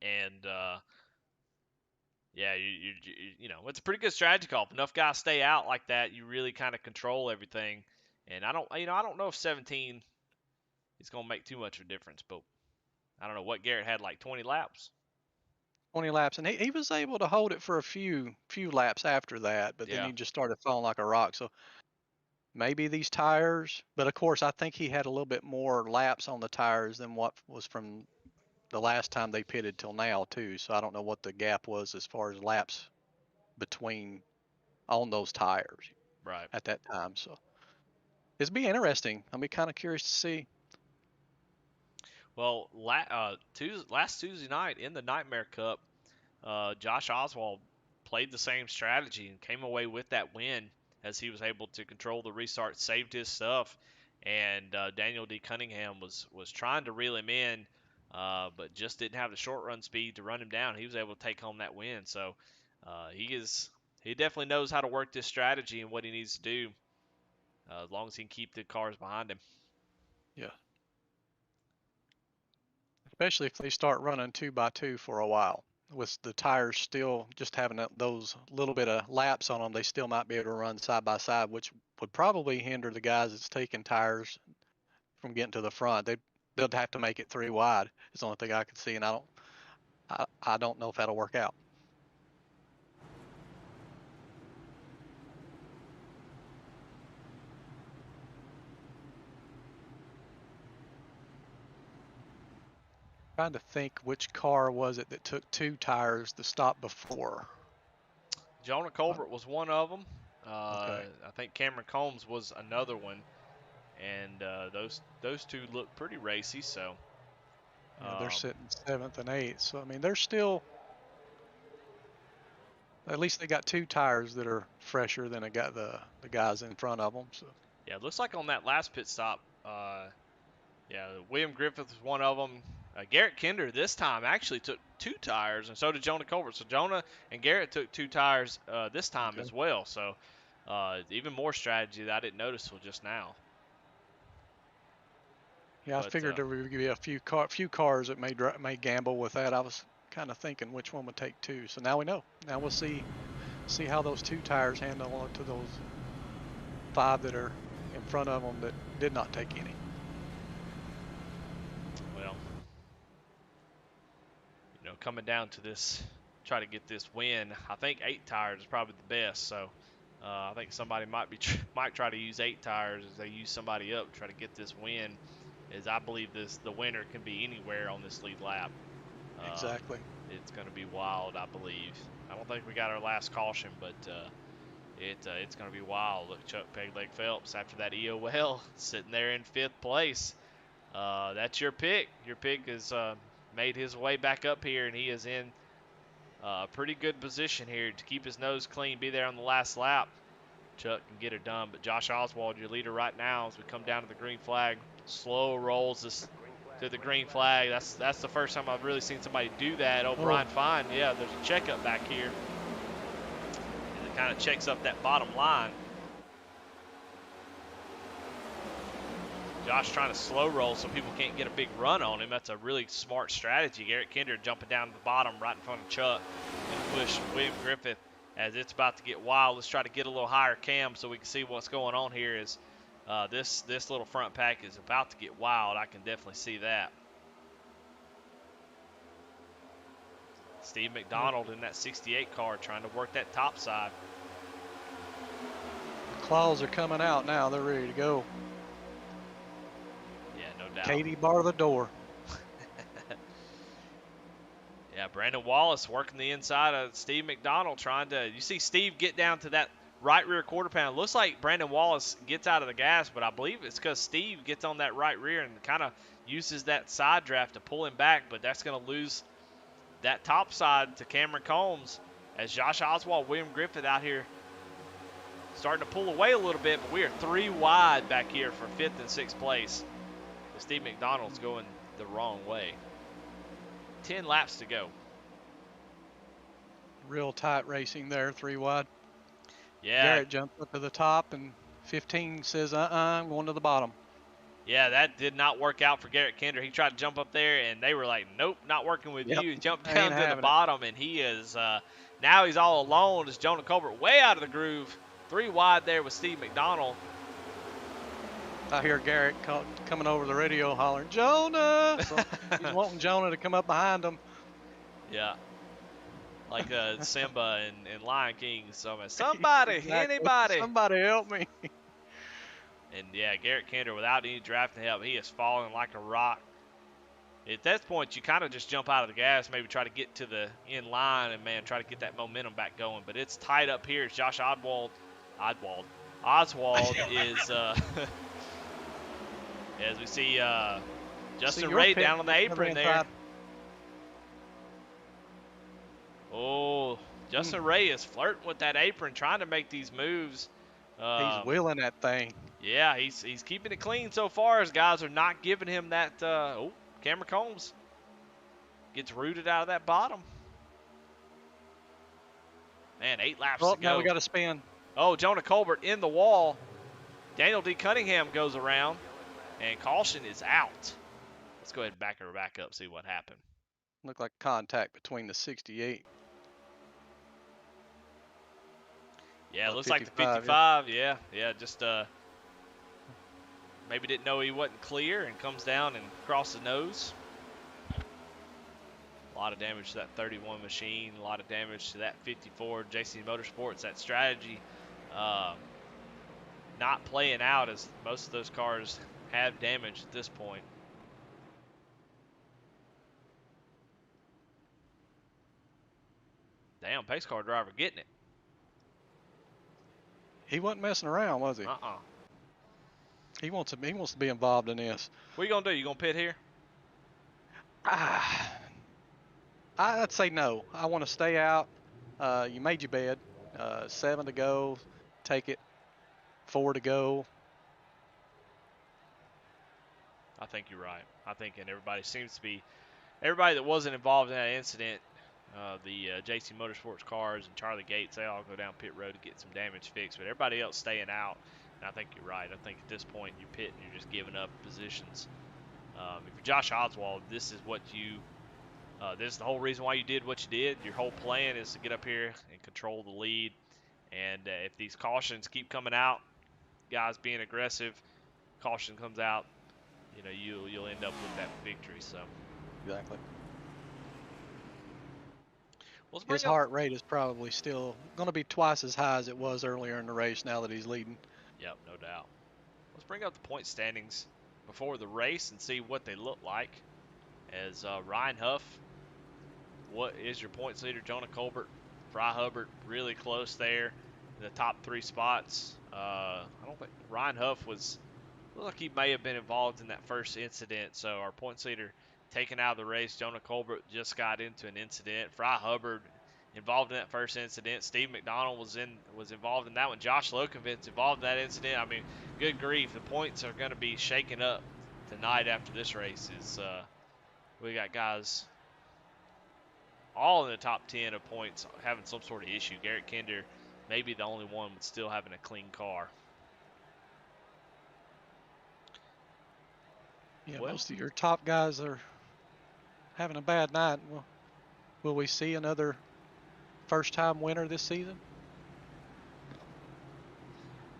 And, yeah, it's a pretty good strategy call. If enough guys stay out like that, you really kind of control everything. And I don't know if 17 is going to make too much of a difference, but I don't know what Garrett had, like 20 laps. 20 laps, and he was able to hold it for a few laps after that, but then Yeah. he just started falling like a rock. So maybe these tires, but of course I think he had a little bit more laps on the tires than what was from the last time they pitted till now too. So I don't know what the gap was as far as laps between on those tires Right. at that time. So it's be interesting. I'll be kind of curious to see. Well, last Tuesday night in the Nightmare Cup, Josh Oswald played the same strategy and came away with that win as he was able to control the restart, saved his stuff, and Daniel D. Cunningham was trying to reel him in, but just didn't have the short run speed to run him down. He was able to take home that win. So he definitely knows how to work this strategy and what he needs to do, as long as he can keep the cars behind him. Yeah. Especially if they start running 2x2 for a while. With the tires still just having those little bit of laps on them, they still might be able to run side by side, which would probably hinder the guys that's taking tires from getting to the front. They'll have to make it 3 wide. Is the only thing I can see, and I don't know if that'll work out. Trying to think which car was it that took 2 tires to stop before. Jonah Colbert was one of them. Okay. I think Cameron Combs was another one, and those two look pretty racy. So Yeah, they're sitting 7th and 8th. So I mean, they're still, at least they got 2 tires that are fresher than the guys in front of them. So yeah, it looks like on that last pit stop, William Griffith was one of them. Garrett Kinder this time actually took 2 tires, and so did Jonah Colbert. So Jonah and Garrett took 2 tires this time as well. So even more strategy that I didn't notice till just now. yeah, I figured there would be a few cars that may gamble with that. I was kind of thinking which one would take 2. So now we know. Now we'll see how those 2 tires handle to those 5 that are in front of them that did not take any. Well, coming down to this, try to get this win. I think 8 tires is probably the best. So I think somebody might try to use 8 tires as they use somebody up to try to get this win. As I believe the winner can be anywhere on this lead lap. Exactly. It's going to be wild, I believe. I don't think we got our last caution, but it's going to be wild. Look, Chuck Pegleg Phelps after that EOL sitting there in 5th place. That's your pick. Your pick has made his way back up here, and he is in a pretty good position here to keep his nose clean, be there on the last lap. Chuck can get it done, but Josh Oswald, your leader right now, as we come down to the green flag, slow rolls this to the green flag. That's the first time I've really seen somebody do that. Brian Fine, yeah, there's a checkup back here. And it kind of checks up that bottom line. Josh trying to slow roll so people can't get a big run on him. That's a really smart strategy. Garrett Kinder jumping down to the bottom right in front of Chuck and push William Griffith as it's about to get wild. Let's try to get a little higher cam so we can see what's going on here. Is this little front pack is about to get wild. I can definitely see that. Steve McDonald in that 68 car trying to work that top side. The claws are coming out now. They're ready to go. Yeah, no doubt. Katie, bar the door. Yeah, Brandon Wallace working the inside of Steve McDonald trying to, you see Steve get down to that right rear quarter panel. Looks like Brandon Wallace gets out of the gas, but I believe it's because Steve gets on that right rear and kind of uses that side draft to pull him back, but that's going to lose that top side to Cameron Combs as Josh Oswald, William Griffith out here starting to pull away a little bit, but we are 3 wide back here for 5th and 6th place. Steve McDonald's going the wrong way. 10 laps to go. Real tight racing there, 3 wide. Yeah, Garrett jumped up to the top, and 15 says, I'm going to the bottom. yeah, that did not work out for Garrett Kinder. He tried to jump up there, and they were like, nope, not working with Yep, you. He jumped I down ain't to the having it. bottom, and he is now he's all alone as Jonah Colbert way out of the groove. 3 wide there with Steve McDonald. I hear Garrett coming over the radio hollering, Jonah! So he's wanting Jonah to come up behind him. Yeah. Like Simba and Lion King. Somebody, Exactly. anybody. Somebody help me. And yeah, Garrett Kinder, without any drafting help, he is falling like a rock. At that point, you kind of just jump out of the gas, maybe try to get to the end line and, man, try to get that momentum back going. But it's tight up here as Josh Oswald is, as we see Justin Ray down on the apron there. Oh, Justin Ray is flirting with that apron, trying to make these moves. He's wheeling that thing. Yeah, he's keeping it clean so far as guys are not giving him that. Cameron Combs gets rooted out of that bottom. Man, 8 laps to go. Now we got to spin. Oh, Jonah Colbert in the wall. Daniel D. Cunningham goes around, and caution is out. Let's go ahead and back her back up, see what happened. Looked like contact between the 68. Yeah, it looks like the 55. Yeah, just maybe didn't know he wasn't clear and comes down and across the nose. A lot of damage to that 31 machine, a lot of damage to that 54 JC Motorsports. That strategy not playing out as most of those cars have damage at this point. Damn, pace car driver getting it. He wasn't messing around, was he? He wants to be involved in this. What are you gonna do? You gonna pit here? I'd say no. I want to stay out. You made your bed. 7 to go. Take it. 4 to go. I think you're right. I think, and everybody that wasn't involved in that incident, the JC Motorsports cars and Charlie Gates, they all go down pit road to get some damage fixed, but everybody else staying out. And I think you're right. I think at this point you pit and you're just giving up positions. If you're Josh Oswald, this is this is the whole reason why you did what you did. Your whole plan is to get up here and control the lead. And if these cautions keep coming out, guys being aggressive, caution comes out, you'll end up with that victory. So exactly. His heart rate is probably still going to be twice as high as it was earlier in the race now that he's leading. Yep, no doubt. Let's bring up the point standings before the race and see what they look like. As Ryan Huff, what is your points leader? Jonah Colbert, Fry Hubbard, really close there in the top 3 spots. I don't think Ryan Huff looked like he may have been involved in that first incident. So our points leader taken out of the race. Jonah Colbert just got into an incident. Fry Hubbard involved in that first incident. Steve McDonald was involved in that one. Josh Lokovitz involved in that incident. I mean, good grief, the points are going to be shaken up tonight after this race. We got guys all in the top 10 of points having some sort of issue. Garrett Kinder may be the only one with still having a clean car. Yeah, most of your top guys are having a bad night. Well, will we see another first-time winner this season?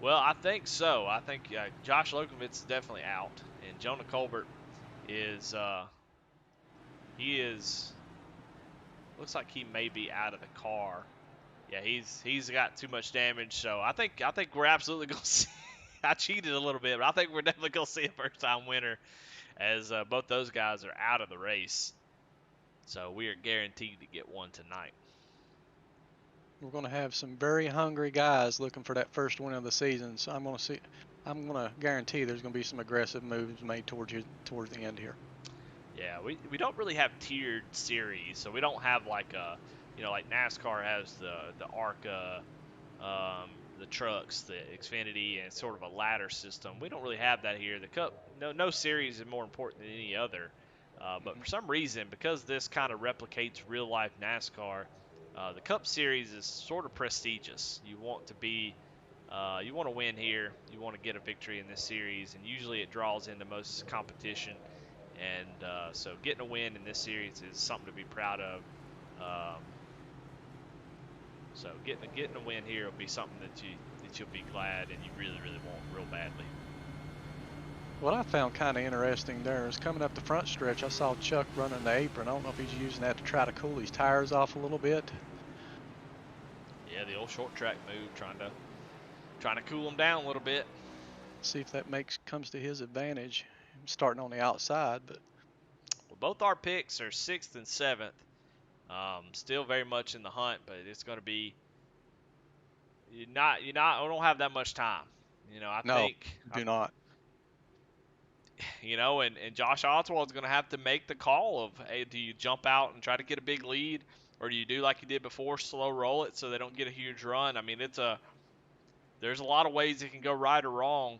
Well, I think so. I think Josh Lokovitz is definitely out, and Jonah Colbert is looks like he may be out of the car. Yeah, he's got too much damage, so I think we're absolutely gonna see. I cheated a little bit, but I think we're definitely gonna see a first-time winner, as both those guys are out of the race. So we are guaranteed to get one tonight. We're going to have some very hungry guys looking for that first win of the season. So I'm going to guarantee there's going to be some aggressive moves made towards the end here. Yeah, we don't really have tiered series, so we don't have like like NASCAR has the ARCA, the trucks, the Xfinity, and it's sort of a ladder system. We don't really have that here. The Cup, no series is more important than any other. But for some reason, because this kind of replicates real life NASCAR, The Cup Series is sort of prestigious. You want to be, you want to win here. You want to get a victory in this series, and usually it draws into most competition. And so getting a win in this series is something to be proud of. Um, so getting a win here will be something that you'll be glad and you really want real badly. What I found kind of interesting there is coming up the front stretch, I saw Chuck running the apron. I don't know if he's using that to try to cool his tires off a little bit. Yeah, the old short track move, trying to cool them down a little bit. See if that comes to his advantage. Starting on the outside, but well, both our picks are 6th and 7th. Still very much in the hunt, but it's going to be you don't have that much time. I no, think do not. and Josh Oswald's going to have to make the call of, hey, do you jump out and try to get a big lead, or do you do like you did before, slow roll it so they don't get a huge run? I mean, there's a lot of ways it can go right or wrong.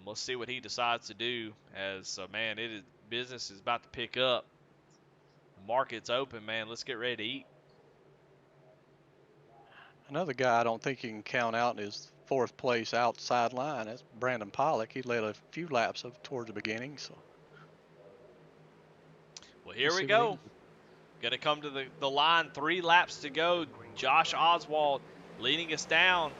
Let's see what he decides to do. As man, business is about to pick up. The market's open, man. Let's get ready to eat. Another guy I don't think you can count out is 4th place outside line. That's Brandon Pollock. He led a few laps towards the beginning. So well, here we go. Going to come to the line. 3 laps to go. Josh Oswald leading us down.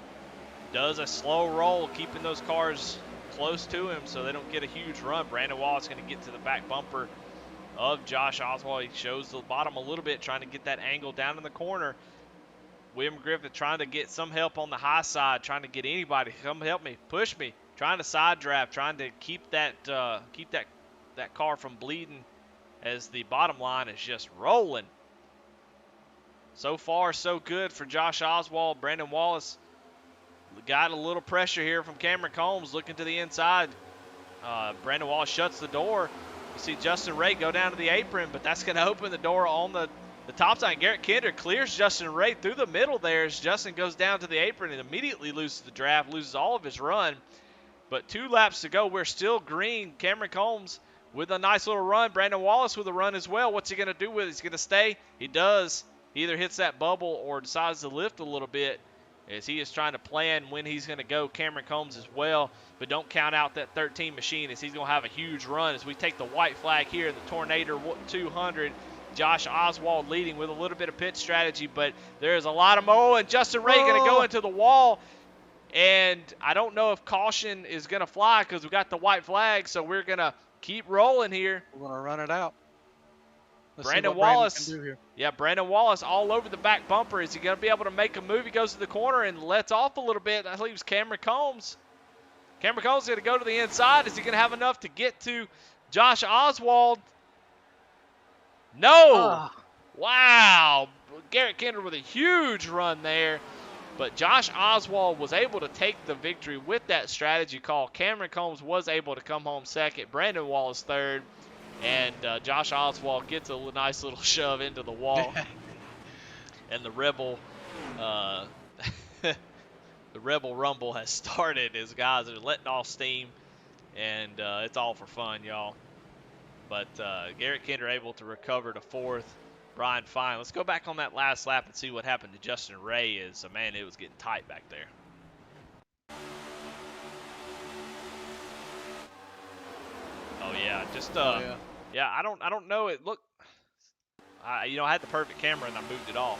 Does a slow roll, keeping those cars close to him so they don't get a huge run. Brandon Wallace going to get to the back bumper of Josh Oswald. He shows the bottom a little bit, trying to get that angle down in the corner. William Griffith trying to get some help on the high side, trying to get anybody to come help me, push me, trying to side draft, trying to keep that car from bleeding as the bottom line is just rolling. So far, so good for Josh Oswald. Brandon Wallace got a little pressure here from Cameron Combs looking to the inside. Brandon Wallace shuts the door. You see Justin Ray go down to the apron, but that's going to open the door on the top side. Garrett Kinder clears Justin Ray through the middle there as Justin goes down to the apron and immediately loses the draft, loses all of his run. But 2 laps to go. We're still green. Cameron Combs with a nice little run. Brandon Wallace with a run as well. What's he going to do with it? He's going to stay. He does. He either hits that bubble or decides to lift a little bit as he is trying to plan when he's going to go. Cameron Combs as well, but don't count out that 13 machine as he's going to have a huge run as we take the white flag here in the Tornader 200. Josh Oswald leading with a little bit of pit strategy, but there's a lot of and Justin Ray going to go into the wall, and I don't know if caution is going to fly because we got the white flag, so we're going to keep rolling here. We're going to run it out. Brandon Wallace, Brandon Wallace all over the back bumper. Is he going to be able to make a move? He goes to the corner and lets off a little bit. That leaves Cameron Combs. Cameron Combs is going to go to the inside. Is he going to have enough to get to Josh Oswald? No. Wow. Garrett Kinder with a huge run there. But Josh Oswald was able to take the victory with that strategy call. Cameron Combs was able to come home second. Brandon Wallace third. And Josh Oswald gets a nice little shove into the wall. And the Rebel the Rebel Rumble has started as guys are letting off steam. And it's all for fun, y'all. But Garrett Kinder able to recover to 4th. Brian Fine. Let's go back on that last lap and see what happened to Justin Ray. Man, it was getting tight back there. Oh yeah, yeah. I don't know. It looked, I had the perfect camera and I moved it off.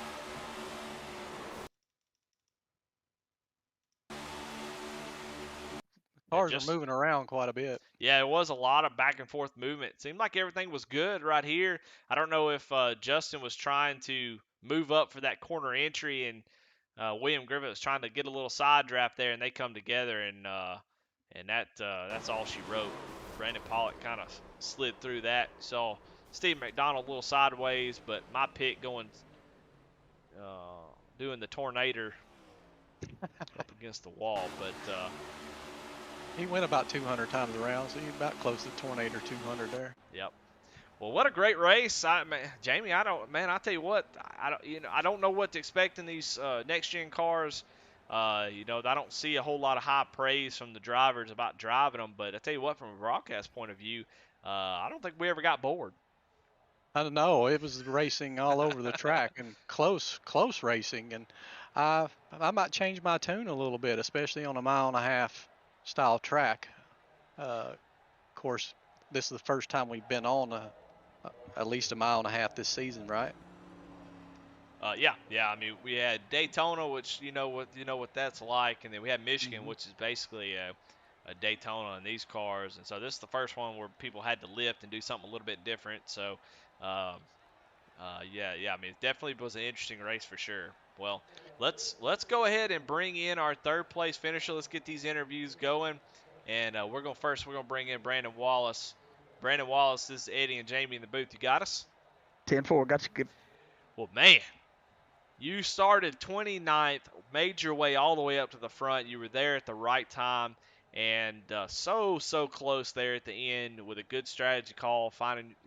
Cars are moving around quite a bit. Yeah, it was a lot of back and forth movement. It seemed like everything was good right here. I don't know if Justin was trying to move up for that corner entry, and William Griffith was trying to get a little side draft there, and they come together, and that's all she wrote. Brandon Pollock kind of slid through that. So Steve McDonald a little sideways, but my pick going doing the Tornader up against the wall, but. He went about 200 times around, so he's about close to Tornader 200 there. Yep. Well, what a great race, Jamie. I tell you what, I don't know what to expect in these next gen cars. I don't see a whole lot of high praise from the drivers about driving them, but I tell you what, from a broadcast point of view, I don't think we ever got bored. I don't know. It was racing all over the track and close racing. And I might change my tune a little bit, especially on a 1.5-mile style track. Of course, this is the first time we've been on at least a 1.5 miles this season, right? Yeah. I mean, we had Daytona, which you know what that's like, and then we had Michigan, Mm-hmm. which is basically a Daytona in these cars. And so this is the first one where people had to lift and do something a little bit different. So, um, yeah. I mean, it definitely was an interesting race for sure. Well, let's go ahead and bring in our third place finisher. Let's get these interviews going, and we're gonna bring in Brandon Wallace. Brandon Wallace, this is Eddie and Jamie in the booth. You got us? 10-4, got you good. Well, man, you started 29th, made your way all the way up to the front. You were there at the right time, and so close there at the end with a good strategy call,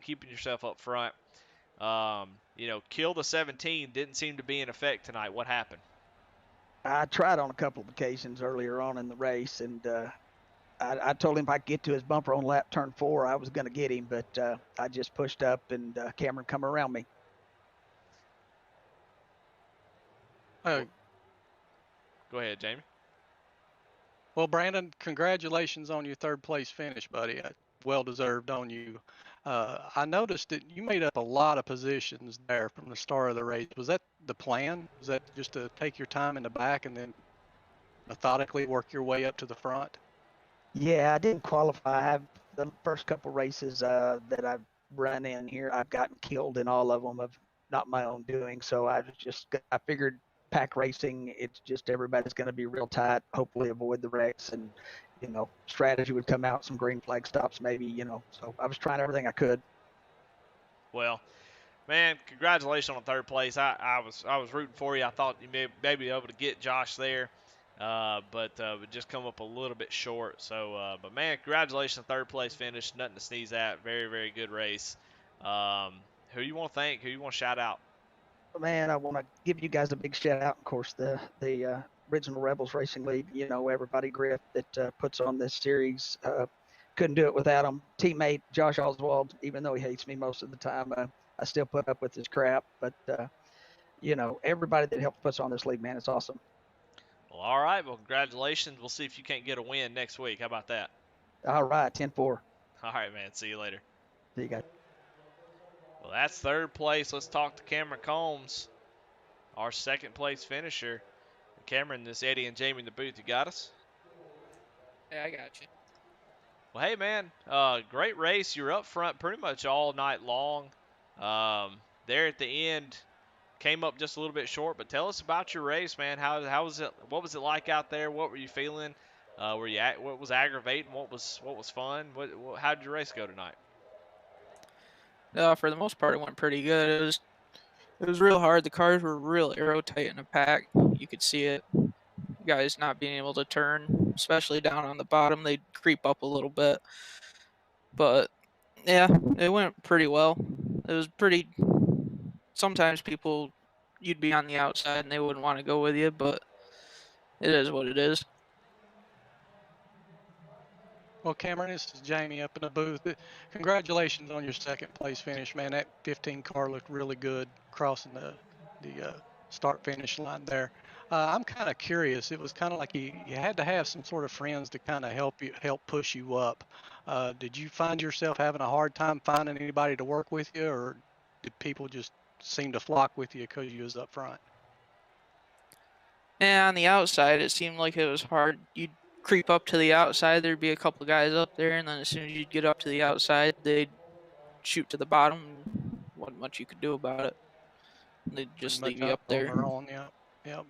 keeping yourself up front. Kill the 17 didn't seem to be in effect tonight. What happened? I tried on a couple of occasions earlier on in the race, and I told him if I could get to his bumper on lap turn 4, I was going to get him, but I just pushed up, and Cameron come around me. Go ahead, Jamie. Well, Brandon, congratulations on your third place finish, buddy. Well deserved on you. I noticed that you made up a lot of positions there from the start of the race. Was that the plan? Was that just to take your time in the back and then methodically work your way up to the front? Yeah, I didn't qualify. The first couple races that I've run in here, I've gotten killed in all of them of not my own doing. So I figured pack racing, it's just everybody's going to be real tight, hopefully avoid the wrecks, and strategy would come out, some green flag stops maybe, so I was trying everything I could. Well, man, congratulations on third place. I was rooting for you. I thought you may be able to get Josh there, but just come up a little bit short. So, but man, congratulations on third place finish. Nothing to sneeze at. Very, very good race. Who you want to thank? Who you want to shout out? Man, I want to give you guys a big shout out. Of course, the original Rebels Racing League. Everybody Griff that puts on this series. Couldn't do it without him. Teammate Josh Oswald, even though he hates me most of the time, I still put up with his crap. But everybody that helped put on this league, man, it's awesome. Well, all right. Well, congratulations. We'll see if you can't get a win next week. How about that? All right, 10-4. All right, man. See you later. See you guys. Well, that's third place. Let's talk to Cameron Combs, our second place finisher. Cameron, this Eddie and Jamie in the booth. You got us? Yeah, I got you. Well, hey, man, great race. You were up front pretty much all night long. There at the end, came up just a little bit short. But tell us about your race, man. How was it? What was it like out there? What were you feeling? What was aggravating? What was fun? How did your race go tonight? For the most part, it went pretty good. It was real hard. The cars were real aero tight in the pack. You could see it. Guys not being able to turn, especially down on the bottom, they'd creep up a little bit. But yeah, it went pretty well. It was pretty. Sometimes you'd be on the outside and they wouldn't want to go with you, but it is what it is. Well, Cameron, this is Jamie up in the booth. Congratulations on your second place finish, man. That 15 car looked really good crossing the start finish line there. I'm kind of curious. It was kind of like you had to have some sort of friends to kind of help push you up. Did you find yourself having a hard time finding anybody to work with you, or did people just seem to flock with you because you was up front? And on the outside, it seemed like it was hard. You'd creep up to the outside, there'd be a couple guys up there, and then as soon as you'd get up to the outside, they'd shoot to the bottom. Wasn't much you could do about it. They'd just leave you up there. Yep.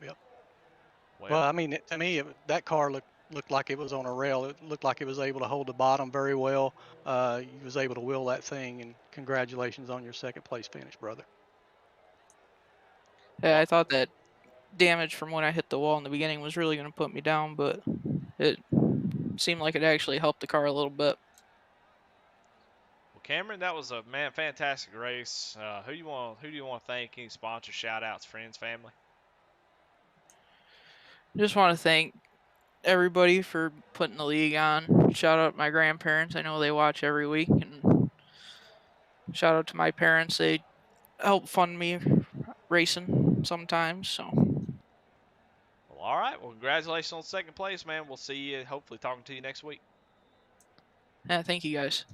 Well, I mean, to me, that car looked like it was on a rail. It looked like it was able to hold the bottom very well. You was able to wheel that thing, and congratulations on your second place finish, brother. Yeah, I thought that damage from when I hit the wall in the beginning was really going to put me down, but it seemed like it actually helped the car a little bit. Well, Cameron, that was a fantastic race. Who do you want to thank? Any sponsors, shout outs, friends, family? Just want to thank everybody for putting the league on. Shout out my grandparents. I know they watch every week, and Shout out to my parents. They help fund me racing sometimes. So Well, all right. Well, congratulations on second place, man. We'll see you. Hopefully, talking to you next week. yeah, thank you guys.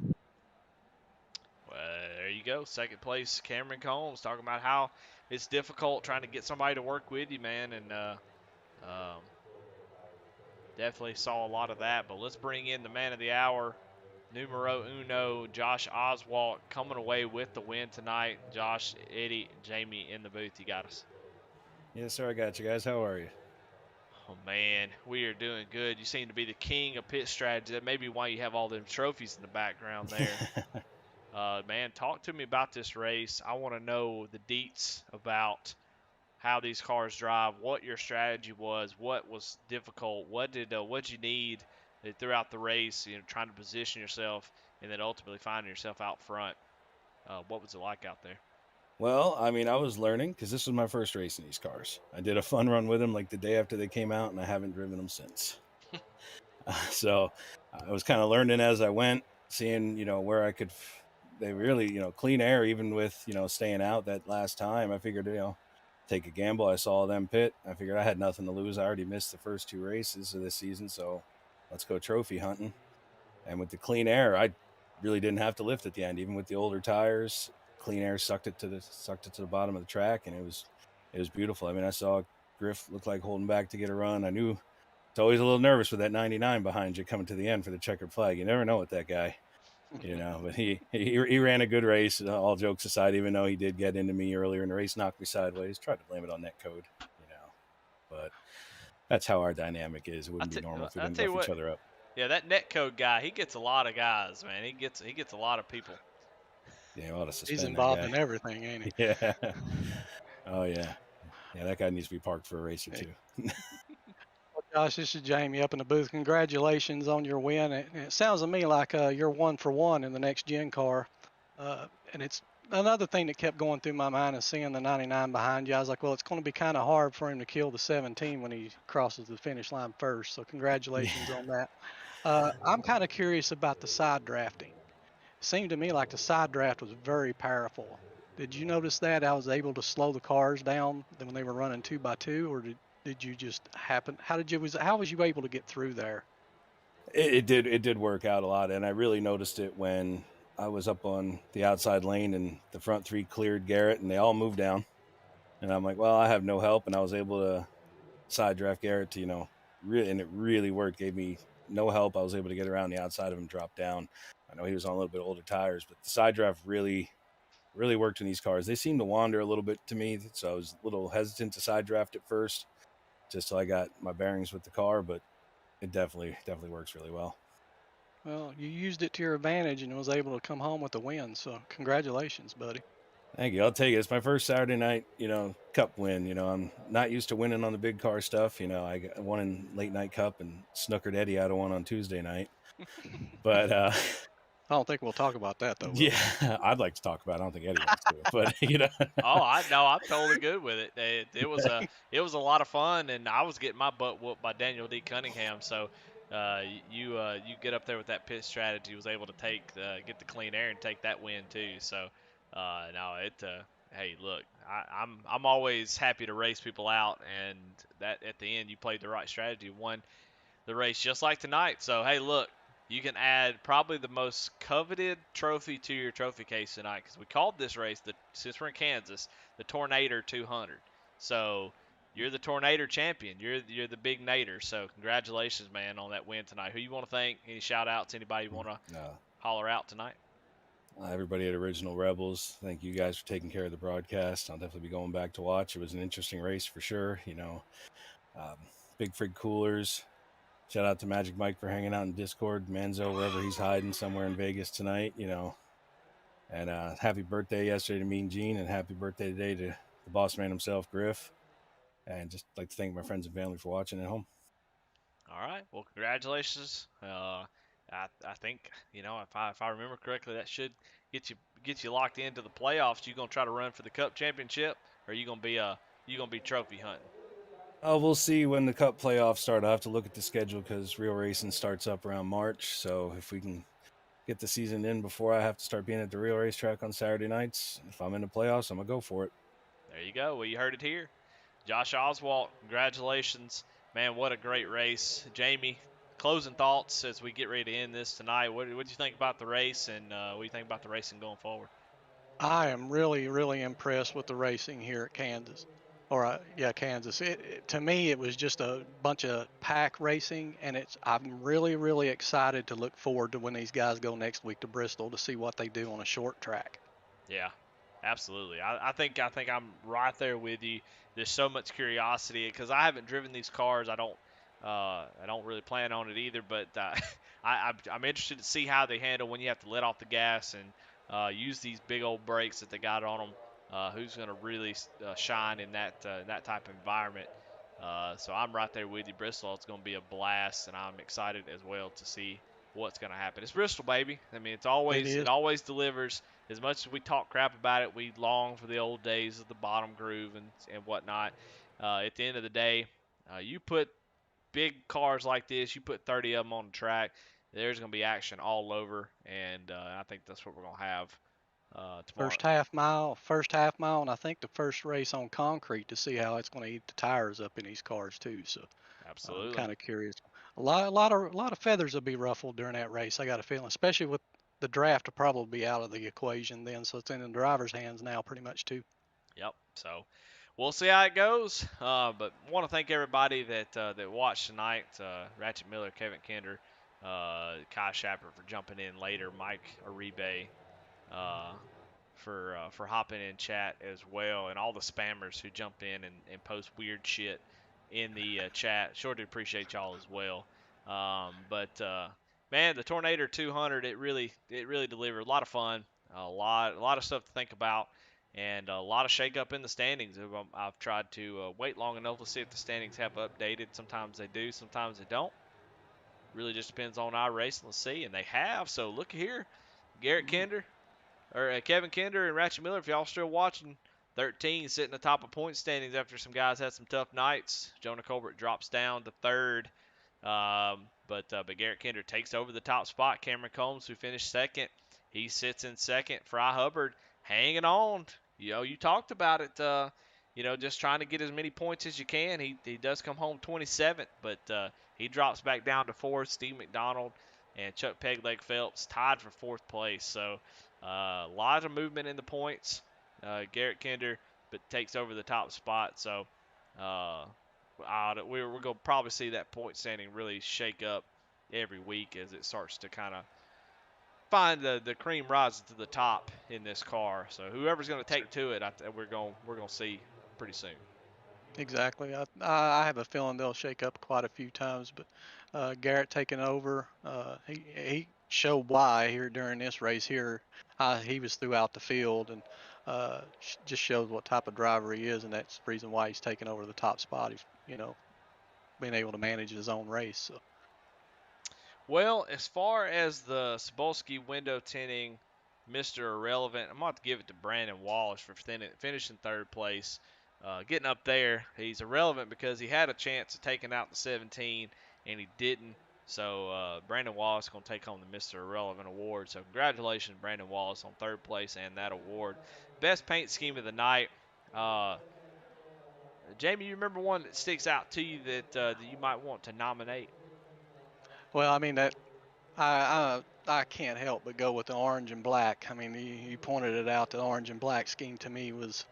Well, there you go. Second place, Cameron Combs, talking about how it's difficult trying to get somebody to work with you, man. And definitely saw a lot of that. But let's bring in the man of the hour, numero uno, Josh Oswalt, coming away with the win tonight. Josh, Eddie, Jamie in the booth. You got us. Yes, sir. I got you guys. How are you? Oh, man, we are doing good. You seem to be the king of pit strategy. That may be why you have all them trophies in the background there. Man, talk to me about this race. I want to know the deets about how these cars drive, what your strategy was, what was difficult, what you need throughout the race, trying to position yourself and then ultimately finding yourself out front. What was it like out there? Well, I mean, I was learning because this was my first race in these cars. I did a fun run with them like the day after they came out, and I haven't driven them since. So I was kind of learning as I went, seeing, where I could. They really, clean air, even with, staying out that last time. I figured, take a gamble. I saw them pit. I figured I had nothing to lose. I already missed the first 2 races of this season, so let's go trophy hunting. And with the clean air, I really didn't have to lift at the end, even with the older tires. Clean air sucked it to the bottom of the track, and it was beautiful. I mean, I saw Griff look like holding back to get a run. I knew it's always a little nervous with that 99 behind you coming to the end for the checkered flag. You never know with that guy, But he ran a good race. All jokes aside, even though he did get into me earlier in the race, knocked me sideways. Tried to blame it on net code, but that's how our dynamic is. It wouldn't be normal if we didn't buff each other up. Yeah, that netcode guy, he gets a lot of guys, man. He gets a lot of people. Yeah, we ought to suspend He's that involved guy. in everything, ain't he? Yeah. Oh yeah. Yeah, that guy needs to be parked for a race or two. Well, Josh, this is Jamie up in the booth. Congratulations on your win. It sounds to me like you're 1 for 1 in the next gen car. And it's another thing that kept going through my mind is seeing the 99 behind you. I was like, well, it's going to be kind of hard for him to kill the 17 when he crosses the finish line first. So congratulations on that. I'm kind of curious about the side drafting. It seemed to me like the side draft was very powerful. Did you notice that I was able to slow the cars down when they were running 2x2, or did you just happen? How was you able to get through there? It did work out a lot, and I really noticed it when I was up on the outside lane and the front 3 cleared Garrett, and they all moved down. And I'm like, well, I have no help, and I was able to side draft Garrett to really, and it really worked. Gave me no help. I was able to get around the outside of him, drop down. I know he was on a little bit older tires, but the side draft really worked in these cars. They seemed to wander a little bit to me, so I was a little hesitant to side draft at first, just till I got my bearings with the car. But it definitely works really well. Well, you used it to your advantage and was able to come home with a win. So congratulations, buddy. Thank you. I'll take it. It's my first Saturday night, cup win. I'm not used to winning on the big car stuff. I got one in late night cup and snookered Eddie out of one on Tuesday night. But I don't think we'll talk about that though. Yeah, I'd like to talk about it. I don't think Eddie wants to, but Oh, I know. I'm totally good with it. It was a lot of fun, and I was getting my butt whooped by Daniel D. Cunningham. So you get up there with that pit strategy, was able to get the clean air and take that win too. So no, hey, look, I'm always happy to race people out, and that at the end you played the right strategy, won the race just like tonight. So hey, look. You can add probably the most coveted trophy to your trophy case tonight, because we called this race, since we're in Kansas, the Tornader 200. So you're the Tornader champion. You're the big Nader. So congratulations, man, on that win tonight. Who you want to thank? Any shout outs? Anybody you want to holler out tonight? Everybody at Original Rebels, thank you guys for taking care of the broadcast. I'll definitely be going back to watch. It was an interesting race for sure. Big Frig Coolers. Shout out to Magic Mike for hanging out in Discord. Manzo, wherever he's hiding, somewhere in Vegas tonight, And happy birthday yesterday to Mean Gene, and happy birthday today to the boss man himself, Griff. And just like to thank my friends and family for watching at home. All right. Well, congratulations. I think if I remember correctly, that should get you locked into the playoffs. You gonna try to run for the Cup championship, or you gonna be trophy hunting? Oh, we'll see when the Cup playoffs start. I'll have to look at the schedule because real racing starts up around March. So if we can get the season in before I have to start being at the real racetrack on Saturday nights. If I'm in the playoffs, I'm gonna go for it. There you go. Well, you heard it here. Josh Oswalt, congratulations. Man, what a great race. Jamie, closing thoughts as we get ready to end this tonight. What do you think about the race, and what do you think about the racing going forward? I am really, really impressed with the racing here at Kansas. Kansas. To me, it was just a bunch of pack racing, and I'm really, really excited to look forward to when these guys go next week to Bristol to see what they do on a short track. Yeah, absolutely. I think I'm right there with you. There's so much curiosity because I haven't driven these cars. I don't really plan on it either. But I'm interested to see how they handle when you have to let off the gas and use these big old brakes that they got on them. Who's going to really shine in that type of environment? So I'm right there with you. Bristol, it's going to be a blast, and I'm excited as well to see what's going to happen. It's Bristol, baby. I mean, It it is. always delivers. As much as we talk crap about it, we long for the old days of the bottom groove and whatnot. At the end of the day, you put big cars like this, you put 30 of them on the track, there's going to be action all over, and I think that's what we're going to have tomorrow. First half mile, and I think the first race on concrete to see how it's going to eat the tires up in these cars too. So I'm Absolutely. kind of curious. A lot of feathers will be ruffled during that race. I got a feeling, especially with the draft, will probably be out of the equation then. So it's in the driver's hands now, pretty much too. Yep. So we'll see how it goes. But want to thank everybody that watched tonight. Ratchet Miller, Kevin Kinder, Kai Shapper for jumping in later, Mike Aribe, uh, for hopping in chat as well, and all the spammers who jump in and post weird shit in the chat. Sure do appreciate y'all as well. But man, the Tornader 200, it really delivered. A lot of fun, a lot of stuff to think about, and a lot of shake up in the standings. I've tried to wait long enough to see if the standings have updated. Sometimes they do, sometimes they don't. Really just depends on our race. Let's see, and they have. So look here, Garrett Kinder, or Kevin Kinder and Ratchet Miller, if y'all still watching, 13 sitting atop of point standings after some guys had some tough nights. Jonah Colbert drops down to third. But Garrett Kinder takes over the top spot. Cameron Combs, who finished second, he sits in second. Fry Hubbard hanging on. You talked about it. Just trying to get as many points as you can. He does come home 27th, but he drops back down to fourth. Steve McDonald and Chuck Pegleg Phelps tied for fourth place. So a lot of movement in the points. Garrett Kinder but takes over the top spot. So we're going to probably see that point standing really shake up every week as it starts to kind of find the cream rising to the top in this car. So whoever's going to take to it, we're going to see pretty soon. Exactly. I have a feeling they'll shake up quite a few times, but Garrett taking over, he showed why here during this race here. He was throughout the field and just shows what type of driver he is, and that's the reason why he's taking over the top spot. He's, being able to manage his own race. So. Well, as far as the Cebulski window tinting Mr. Irrelevant, I'm going to give it to Brandon Wallace for finishing third place. Getting up there, he's irrelevant because he had a chance of taking out the 17 and he didn't. So Brandon Wallace is going to take home the Mr. Irrelevant award. So congratulations, Brandon Wallace, on third place and that award. Best paint scheme of the night. Jamie, you remember one that sticks out to you that you might want to nominate? Well, I mean that I can't help but go with the orange and black. I mean, you pointed it out. The orange and black scheme to me was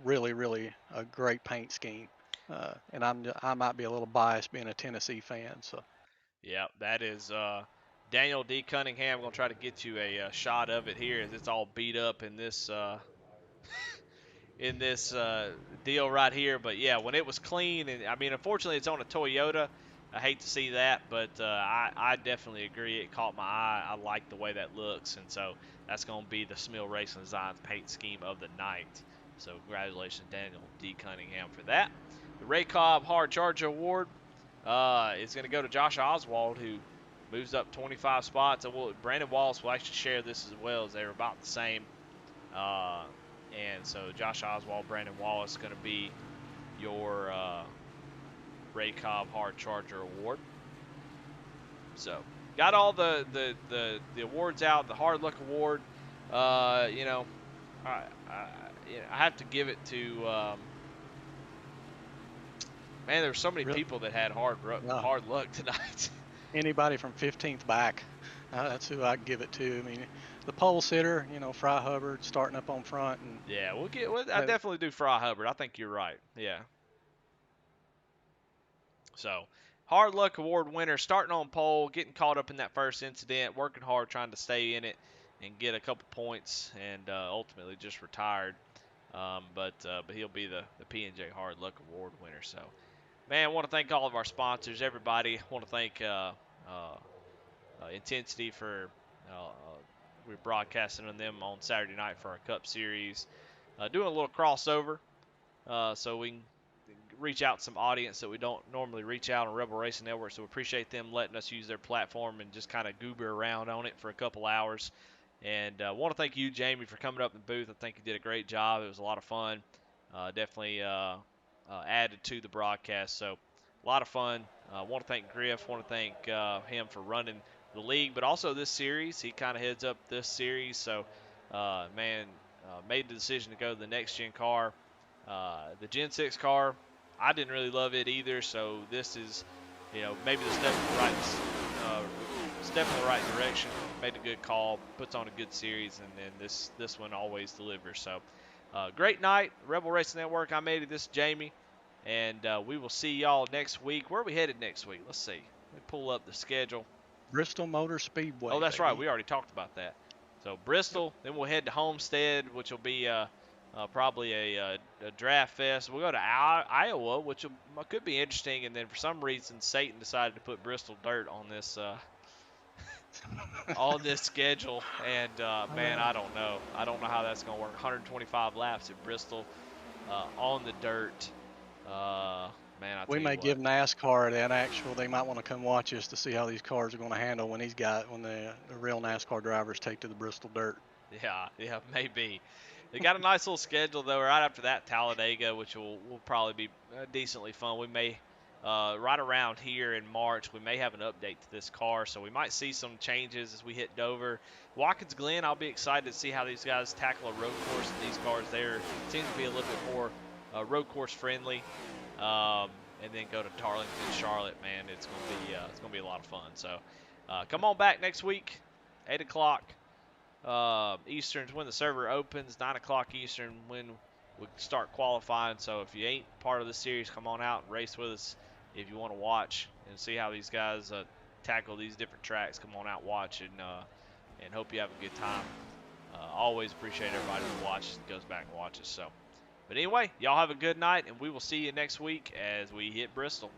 really, really a great paint scheme. And I might be a little biased being a Tennessee fan. So. Yeah, that is Daniel D. Cunningham. I'm going to try to get you a shot of it here as it's all beat up in this deal right here. But yeah, when it was clean, and I mean, unfortunately, it's on a Toyota. I hate to see that, but I definitely agree. It caught my eye. I like the way that looks, and so that's going to be the Smil Racing Designs paint scheme of the night. So congratulations, Daniel D. Cunningham, for that. The Ray Cobb Hard Charger Award is going to go to Josh Oswald, who moves up 25 spots. And Brandon Wallace will actually share this as well, as they're about the same. And so Josh Oswald, Brandon Wallace is going to be your Ray Cobb Hard Charger Award. So got all the awards out. The Hard Luck Award. You know, I have to give it to. Man, there's so many Really? people that had Yeah. hard luck tonight. Anybody from 15th back, that's who I'd give it to. I mean, the pole sitter, you know, Fry Hubbard starting up on front, and Yeah, I definitely do Fry Hubbard. I think you're right. Yeah. So, Hard Luck Award winner, starting on pole, getting caught up in that first incident, working hard, trying to stay in it and get a couple points, and ultimately just retired. But he'll be the P&J Hard Luck Award winner. So, man, I want to thank all of our sponsors, everybody. I want to thank Intensity for we're broadcasting on them on Saturday night for our Cup Series. Doing a little crossover so we can reach out to some audience that we don't normally reach out on Rebel Racing Network. So we appreciate them letting us use their platform and just kind of goober around on it for a couple hours. And I want to thank you, Jamie, for coming up in the booth. I think you did a great job. It was a lot of fun. Definitely added to the broadcast. So a lot of fun. I want to thank Griff. Want to thank him for running the league, but also this series. He kind of heads up this series. So, made the decision to go to the next gen car. The Gen 6 car, I didn't really love it either. So this is, maybe the step in the right direction. Made a good call, puts on a good series, and then this one always delivers. So, great night, Rebel Racing Network. I'm Eddie. This is Jamie, and we will see y'all next week. Where are we headed next week? Let's see. Let me pull up the schedule. Bristol Motor Speedway. Oh, that's baby. right. We already talked about that. So Bristol, then we'll head to Homestead, which will be probably a draft fest. We'll go to Iowa, which could be interesting. And then for some reason, Satan decided to put Bristol dirt on this on this schedule. And man, I don't know. I don't know how that's going to work. 125 laps at Bristol on the dirt. We may give NASCAR that actual. They might want to come watch us to see how these cars are going to handle when the real NASCAR drivers take to the Bristol dirt. Yeah, maybe. They got a nice little schedule though. Right after that, Talladega, which will probably be decently fun. We may right around here in March, we may have an update to this car, so we might see some changes as we hit Dover. Watkins Glen, I'll be excited to see how these guys tackle a road course. These cars there seem to be a little bit more road course friendly. And then go to Darlington, Charlotte. Man, it's gonna be a lot of fun. So, come on back next week, 8 o'clock Eastern's when the server opens. 9 o'clock Eastern when we start qualifying. So if you ain't part of the series, come on out and race with us. If you want to watch and see how these guys tackle these different tracks, come on out, watch, and hope you have a good time. Always appreciate everybody who watches and goes back and watches. So. But anyway, y'all have a good night, and we will see you next week as we hit Bristol.